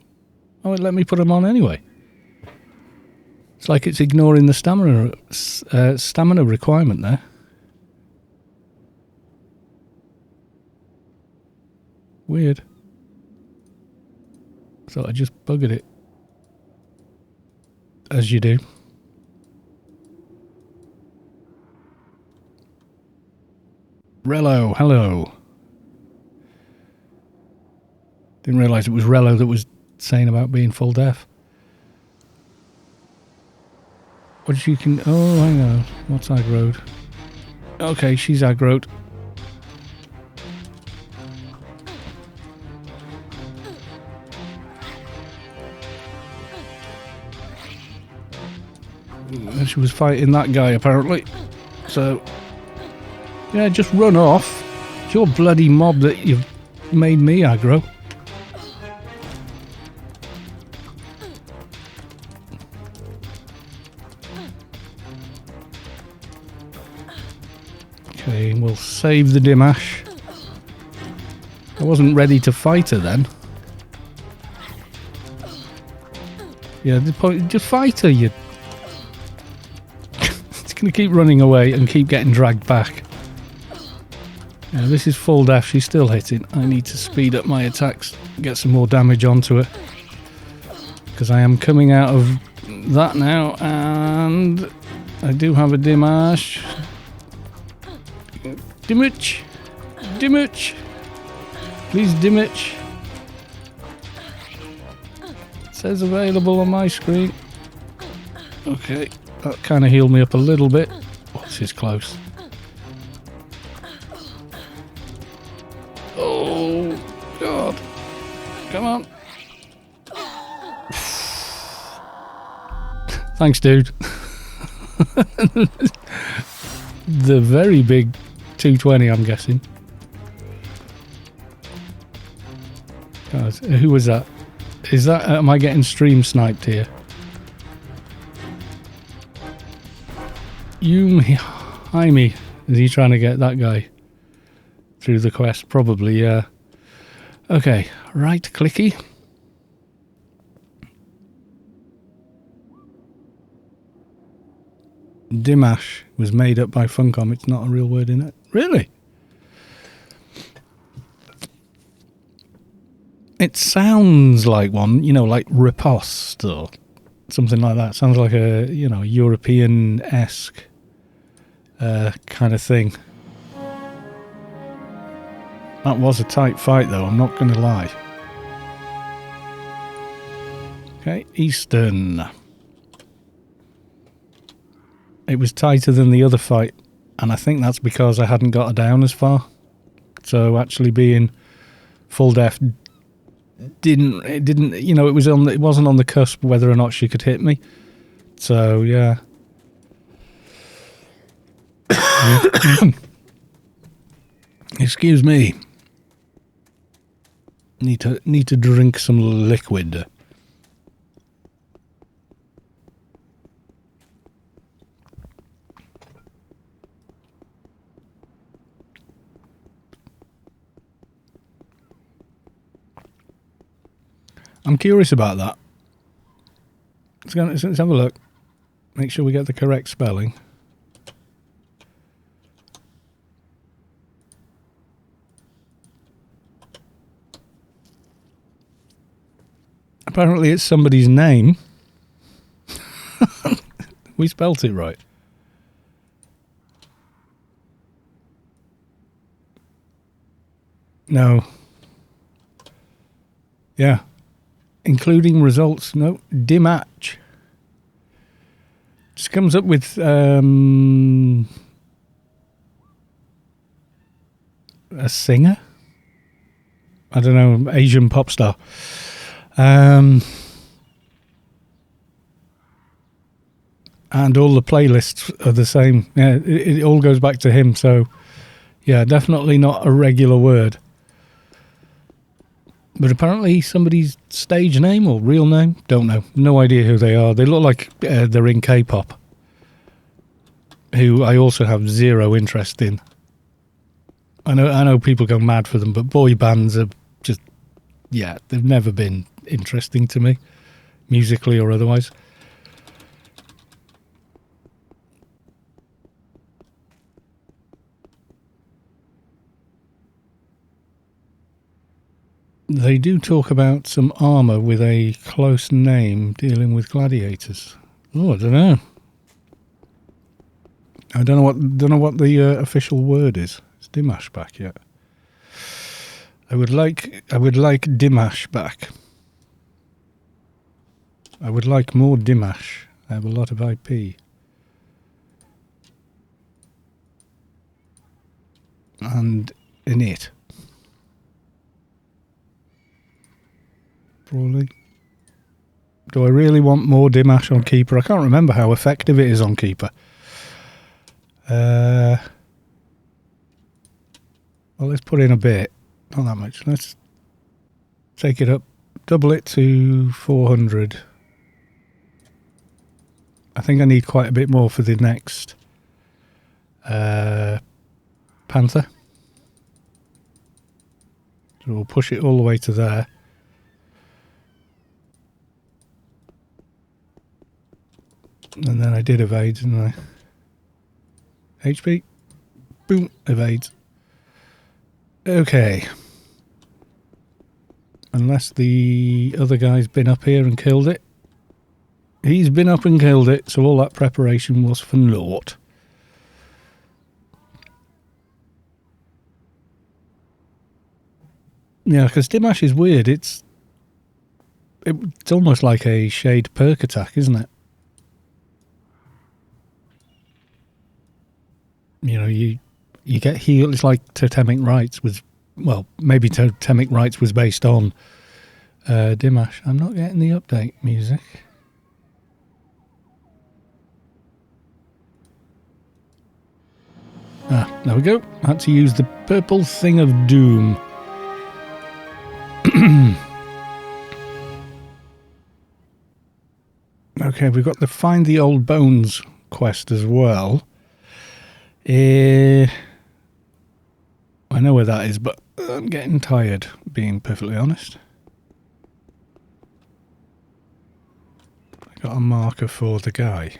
Speaker 1: Oh, it let me put them on anyway. It's like it's ignoring the stamina requirement there. Weird. So I just buggered it. As you do. Rello, hello. Didn't realise it was Rello that was saying about being full deaf. What did you can... Oh, hang on. What's aggroed? Okay, she's aggroed. And she was fighting that guy, apparently. So... yeah, just run off. It's your bloody mob that you've made me aggro. Okay, we'll save the Dimash. I wasn't ready to fight her then. Yeah, the point, just fight her, you... It's going to keep running away and keep getting dragged back. Yeah, this is full death. She's still hitting. I need to speed up my attacks, get some more damage onto her. Because I am coming out of that now, and I do have a Dimash. Dimich! Dimich! Please, Dimich. It says available on my screen. Okay, that kind of healed me up a little bit. Oh, this is close. Oh, God. Come on. Thanks, dude. The very big 220, I'm guessing. God, who was that? Is that... am I getting stream sniped here? Jaime. Is he trying to get that guy through the quest? Probably, yeah. Okay, right clicky. Dimash was made up by Funcom. It's not a real word in it. Really? It sounds like one, you know, like riposte or something like that. Sounds like a, you know, European-esque kind of thing. That was a tight fight, though, I'm not going to lie. Okay, Eastern. It was tighter than the other fight, and I think that's because I hadn't got her down as far. So actually being full death didn't, you know, it wasn't on the cusp whether or not she could hit me. So yeah. Excuse me. Need to drink some liquid. I'm curious about that. Let's have a look. Make sure we get the correct spelling. Apparently it's somebody's name. We spelt it right. No. Yeah. Including results. No. Dimatch. Just comes up with a singer. I don't know, Asian pop star. And all the playlists are the same. Yeah, it all goes back to him. So, yeah, definitely not a regular word. But apparently somebody's stage name or real name, don't know. No idea who they are. They look like they're in K-pop, who I also have zero interest in. I know people go mad for them, but boy bands are just, yeah, they've never been interesting to me, musically or otherwise. They do talk about some armour with a close name dealing with gladiators. Oh, I don't know. I don't know what the official word is. Is Dimash back yet? I would like Dimash back. I would like more Dimash. I have a lot of IP. And in it. Probably. Do I really want more Dimash on Keeper? I can't remember how effective it is on Keeper. Well, let's put in a bit. Not that much. Let's take it up. Double it to 400. I think I need quite a bit more for the next Panther. So we'll push it all the way to there. And then I did evade, didn't I? HP. Boom. Evades. Okay. Unless the other guy's been up here and killed it. He's been up and killed it, so all that preparation was for naught. Yeah, because Dimash is weird. It's almost like a shade perk attack, isn't it? You know, you get healed. It's like Totemic Rites was, well, maybe Totemic Rites was based on Dimash. I'm not getting the update music. Ah, there we go. I had to use the purple thing of doom. Okay, we've got the Find the Old Bones quest as well. I know where that is, but I'm getting tired, being perfectly honest. I got a marker for the guy.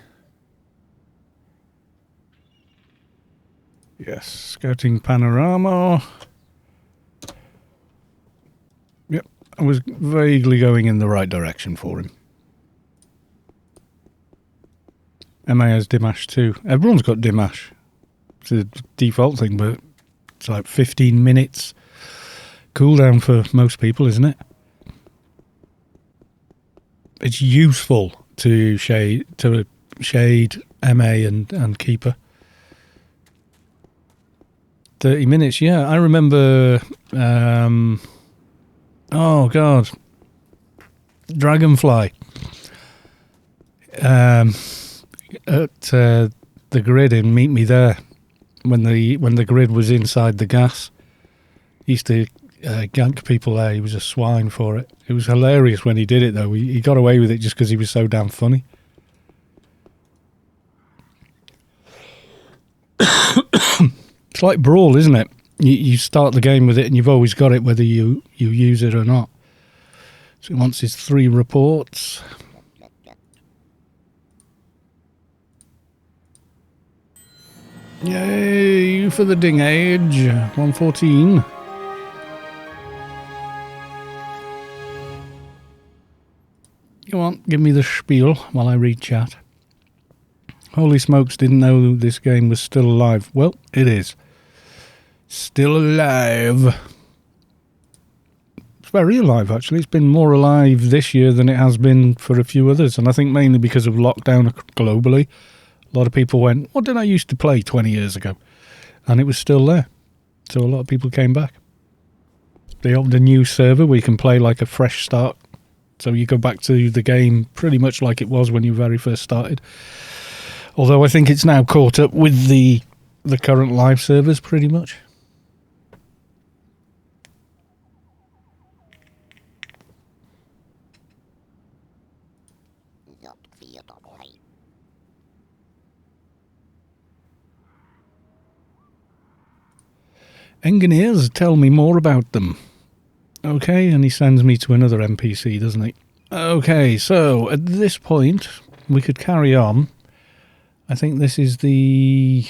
Speaker 1: Yes, scouting panorama. Yep, I was vaguely going in the right direction for him. MA has Dimash too. Everyone's got Dimash. It's a default thing, but it's like 15 minutes cooldown for most people, isn't it? It's useful to shade MA and Keeper. 30 minutes, yeah. I remember oh god. Dragonfly. At the grid in Meet Me There. When the grid was inside the gas, he used to gank people there. He was a swine for it. It was hilarious when he did it, though. He got away with it just because he was so damn funny. It's like Brawl, isn't it? You start the game with it and you've always got it whether you use it or not. So he wants his 3 reports. Yay for the ding age. 114. Come on, give me the spiel while I read chat. Holy smokes, didn't know this game was still alive. Well, it is. Still alive. very alive, actually. It's been more alive this year than it has been for a few others. And I think mainly because of lockdown globally. A lot of people went, what did I used to play 20 years ago? And it was still there. So a lot of people came back. They opened a new server where you can play like a fresh start. So you go back to the game pretty much like it was when you very first started. Although I think it's now caught up with the current live servers pretty much. Engineers, tell me more about them. Okay, and he sends me to another NPC, doesn't he? Okay, so at this point, we could carry on. I think this is the...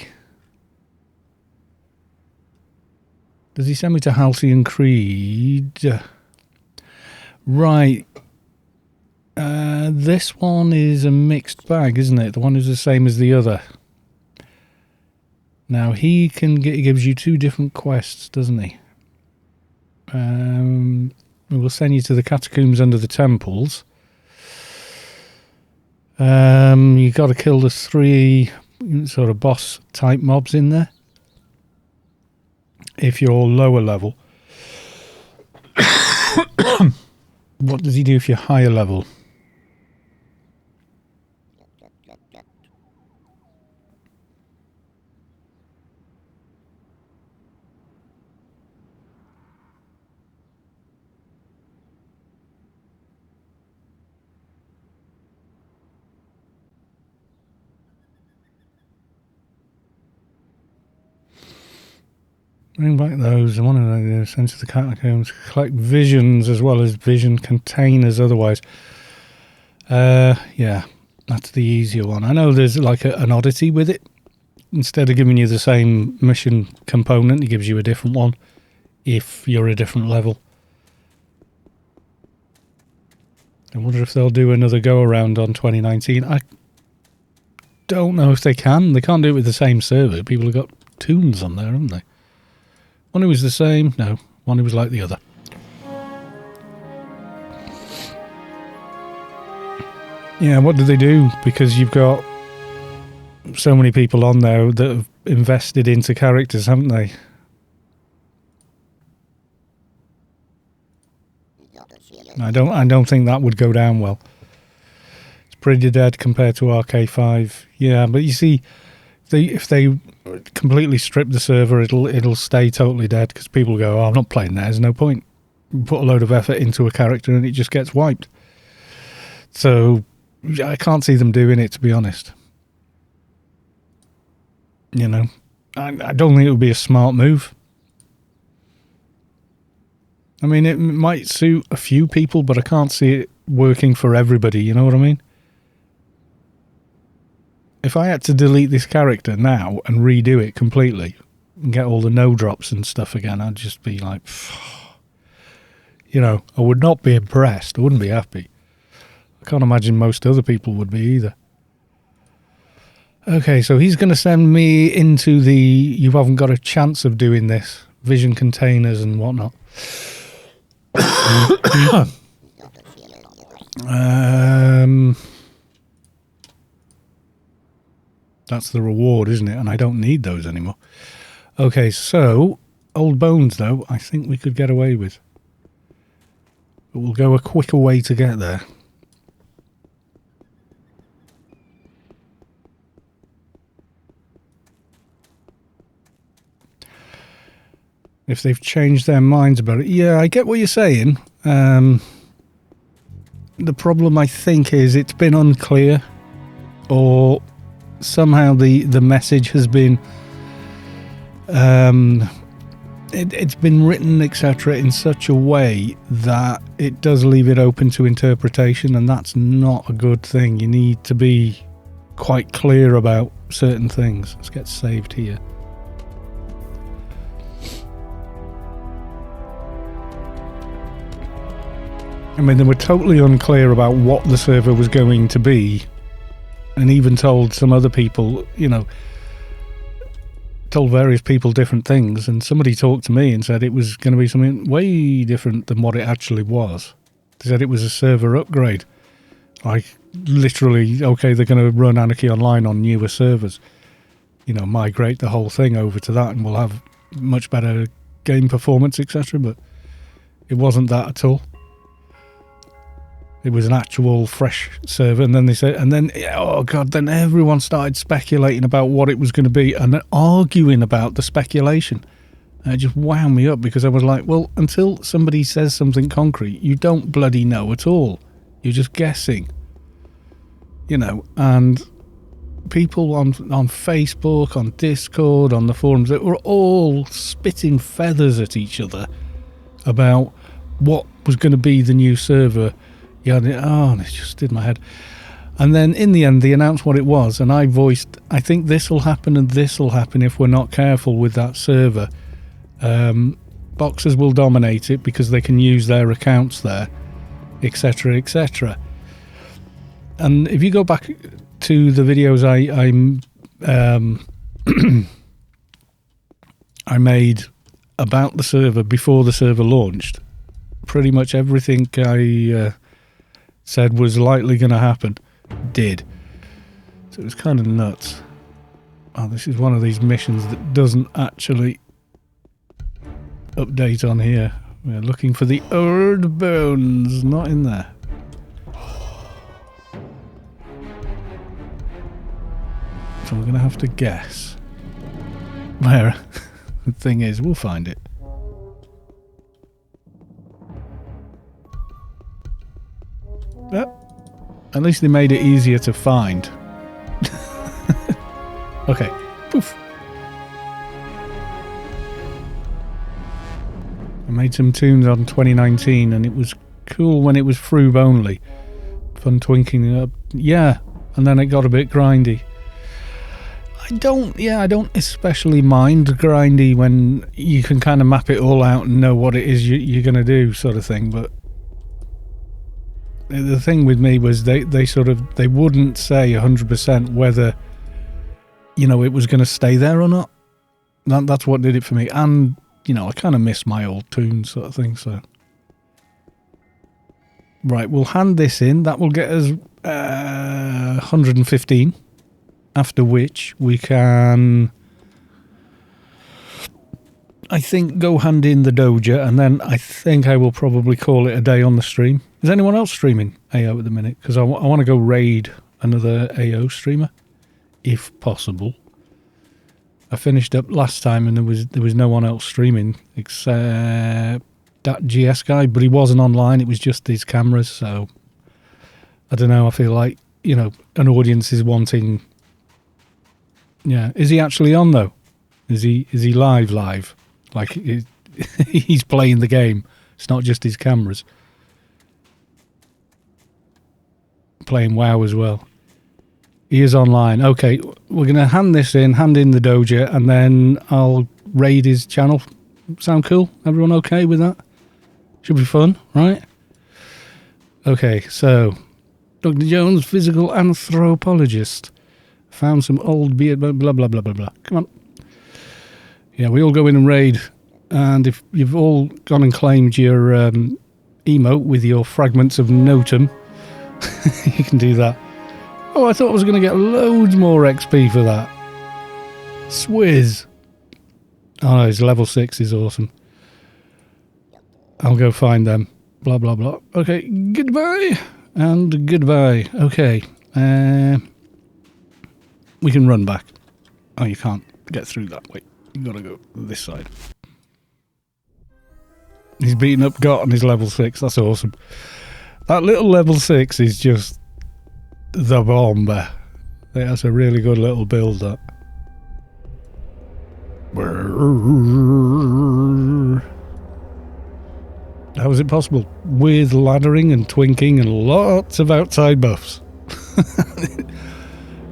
Speaker 1: Does he send me to Halcyon Creed? Right. This one is a mixed bag, isn't it? The one is the same as the other. Now, he gives you 2 different quests, doesn't he? We will send you to the catacombs under the temples. You got to kill the 3 sort of boss type mobs in there. If you're lower level. What does he do if you're higher level? Bring back those. I want to send to the catacombs. Collect visions as well as vision containers otherwise. Yeah, that's the easier one. I know there's like an oddity with it. Instead of giving you the same mission component, it gives you a different one if you're a different level. I wonder if they'll do another go around on 2019. I don't know if they can. They can't do it with the same server. People have got tunes on there, haven't they? One who was the same? No. One who was like the other. Yeah, what do they do? Because you've got so many people on there that have invested into characters, haven't they? I don't think that would go down well. It's pretty dead compared to RK5. Yeah, but you see, if they completely strip the server, it'll stay totally dead because people go, oh, I'm not playing that. There's no point. You put a load of effort into a character and it just gets wiped. So I can't see them doing it, to be honest. You know, I don't think it would be a smart move. I mean, it might suit a few people, but I can't see it working for everybody, you know what I mean? If I had to delete this character now and redo it completely and get all the no drops and stuff again, I'd just be like, you know, I would not be impressed. I wouldn't be happy. I can't imagine most other people would be either. Okay, so he's going to send me into the, you haven't got a chance of doing this, vision containers and whatnot. That's the reward, isn't it? And I don't need those anymore. Okay, so old bones, though, I think we could get away with. But we'll go a quicker way to get there. If they've changed their minds about it. Yeah, I get what you're saying. The problem, I think, is it's been unclear, or somehow the message has been it's been written, etc., in such a way that it does leave it open to interpretation, and that's not a good thing. You need to be quite clear about certain things. Let's get saved here. I mean, they were totally unclear about what the server was going to be, and even told some other people, you know, told various people different things, and somebody talked to me and said it was going to be something way different than what it actually was. They said it was a server upgrade. Like, literally, okay, they're going to run Anarchy Online on newer servers. You know, migrate the whole thing over to that and we'll have much better game performance, etc. But it wasn't that at all. It was an actual fresh server, and then they said, and then, oh god, then everyone started speculating about what it was going to be and then arguing about the speculation. And it just wound me up because I was like, well, until somebody says something concrete, you don't bloody know at all. You're just guessing. You know, and people on Facebook, on Discord, on the forums, that were all spitting feathers at each other about what was going to be the new server. Yeah, it just did my head. And then in the end, they announced what it was, and I voiced, I think this will happen and this will happen if we're not careful with that server. Boxers will dominate it because they can use their accounts there, etc., etc. And if you go back to the videos I made about the server before the server launched, pretty much everything I said was likely going to happen did. So it was kind of nuts. Oh, this is one of these missions that doesn't actually update on here. We're looking for the old bones, not in there. So we're going to have to guess where the thing is. We'll find it. Yep. At least they made it easier to find. Okay. Poof. I made some tunes on 2019 and it was cool when it was Froob only. Fun twinking it up. Yeah. And then it got a bit grindy. I don't especially mind grindy when you can kind of map it all out and know what it is you're going to do, sort of thing. But the thing with me was they wouldn't say 100% whether, you know, it was going to stay there or not. That's what did it for me. And, you know, I kind of miss my old tunes, sort of thing. So, right, we'll hand this in. That will get us 115. After which we can, I think, go hand in the Doja, and then I think I will probably call it a day on the stream. Is anyone else streaming AO at the minute? Because I want to go raid another AO streamer, if possible. I finished up last time and there was no one else streaming except that GS guy, but he wasn't online. It was just his cameras, so I don't know. I feel like, you know, an audience is wanting. Yeah, is he actually on though? Is he live? Like he's playing the game. It's not just his cameras. Playing WoW as well. He is online. Okay, we're gonna hand in the Doja, and then I'll raid his channel. Sound cool? Everyone okay with that? Should be fun, right? Okay, so Dr. Jones, physical anthropologist. Found some old beard, blah, blah, blah, blah, blah. Come on. Yeah, we all go in and raid. And if you've all gone and claimed your emote with your fragments of Notum, you can do that. Oh, I thought I was going to get loads more XP for that. Swizz. Oh, his level 6 is awesome. I'll go find them. Blah, blah, blah. Okay, goodbye. And goodbye. Okay. We can run back. Oh, you can't get through that. Wait, you gotta go this side. He's beating up Got on his level 6. That's awesome. That little level 6 is just the bomb. That's a really good little build, that. How is it possible? With laddering and twinking and lots of outside buffs.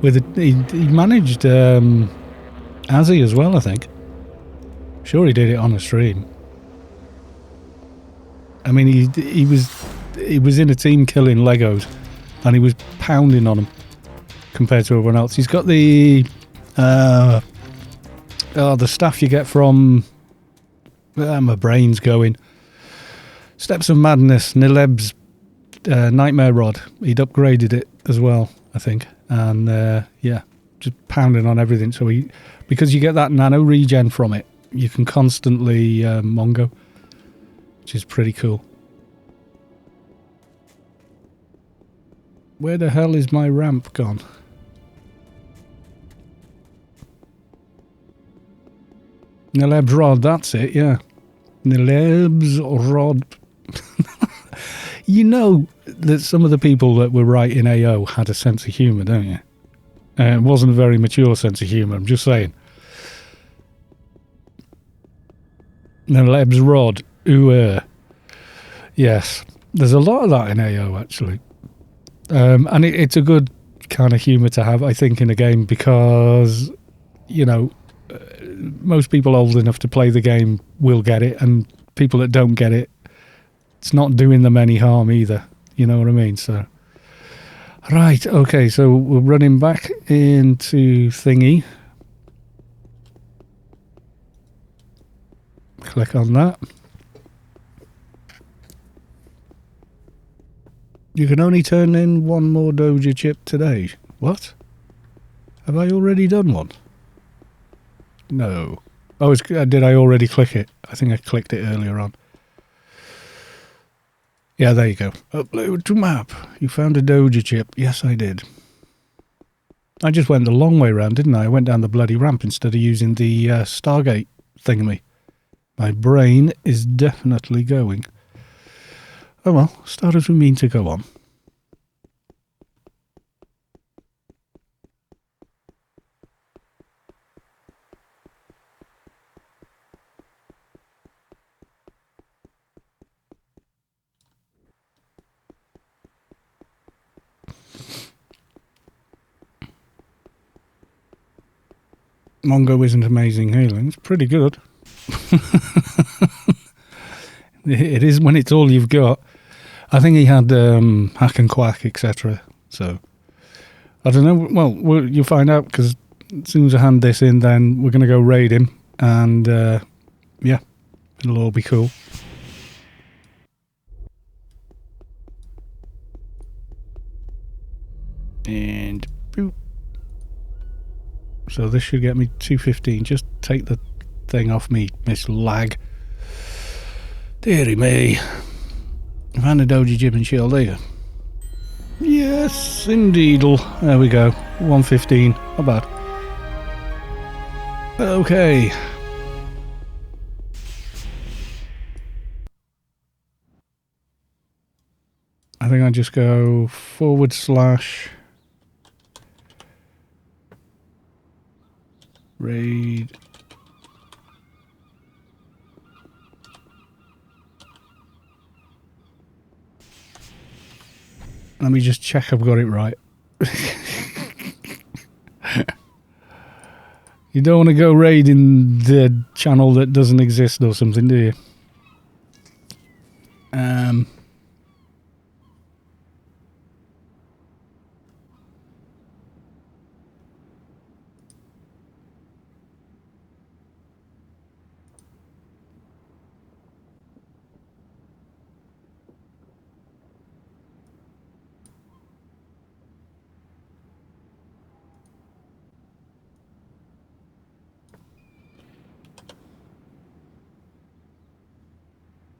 Speaker 1: He managed Azzy as well, I think. Sure, he did it on a stream. I mean, he was in a team killing Legos, and he was pounding on them compared to everyone else. He's got the Oh, the stuff you get from... my brain's going. Steps of Madness, Nileb's Nightmare Rod. He'd upgraded it as well, I think. And, yeah, just pounding on everything. So because you get that nano regen from it, you can constantly Mongo, which is pretty cool. Where the hell is my ramp gone? Nileb's Rod, that's it, yeah. Nileb's Rod. You know that some of the people that were writing AO had a sense of humour, don't you? It wasn't a very mature sense of humour, I'm just saying. Nileb's Rod. Ooh, yes. There's a lot of that in AO, actually. And it's a good kind of humour to have, I think, in a game because, you know, most people old enough to play the game will get it, and people that don't get it, it's not doing them any harm either. You know what I mean? So, right, okay, so we're running back into thingy. Click on that. You can only turn in one more Doja chip today. What? Have I already done one? No. Oh, did I already click it? I think I clicked it earlier on. Yeah, there you go. Upload to map. You found a Doja chip. Yes, I did. I just went the long way round, didn't I? I went down the bloody ramp instead of using the Stargate thingamy. My brain is definitely going. Oh well, start as we mean to go on. Mongo isn't amazing healing. It's pretty good. It is when it's all you've got. I think he had hack and quack, etc. So, I don't know. Well, you'll find out because as soon as I hand this in, then we're going to go raid him. And, yeah, it'll all be cool. And boop. So this should get me 215. Just take the thing off me, Miss Lag. Deary me. I've had a Doji Jib and Scheol there. Yes, indeed. There we go. 115. Not bad. Okay. I think I just go / raid. Let me just check I've got it right. You don't want to go raiding the channel that doesn't exist or something, do you?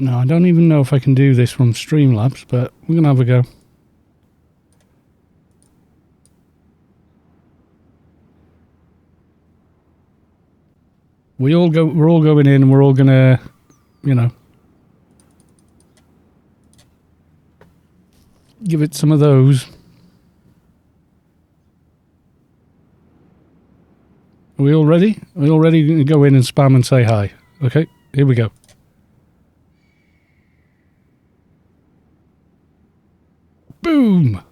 Speaker 1: No, I don't even know if I can do this from Streamlabs, but we're going to have a go. We're all going in and we're all going to, you know, give it some of those. Are we all ready? Are we all ready to go in and spam and say hi? Okay, here we go. Boom!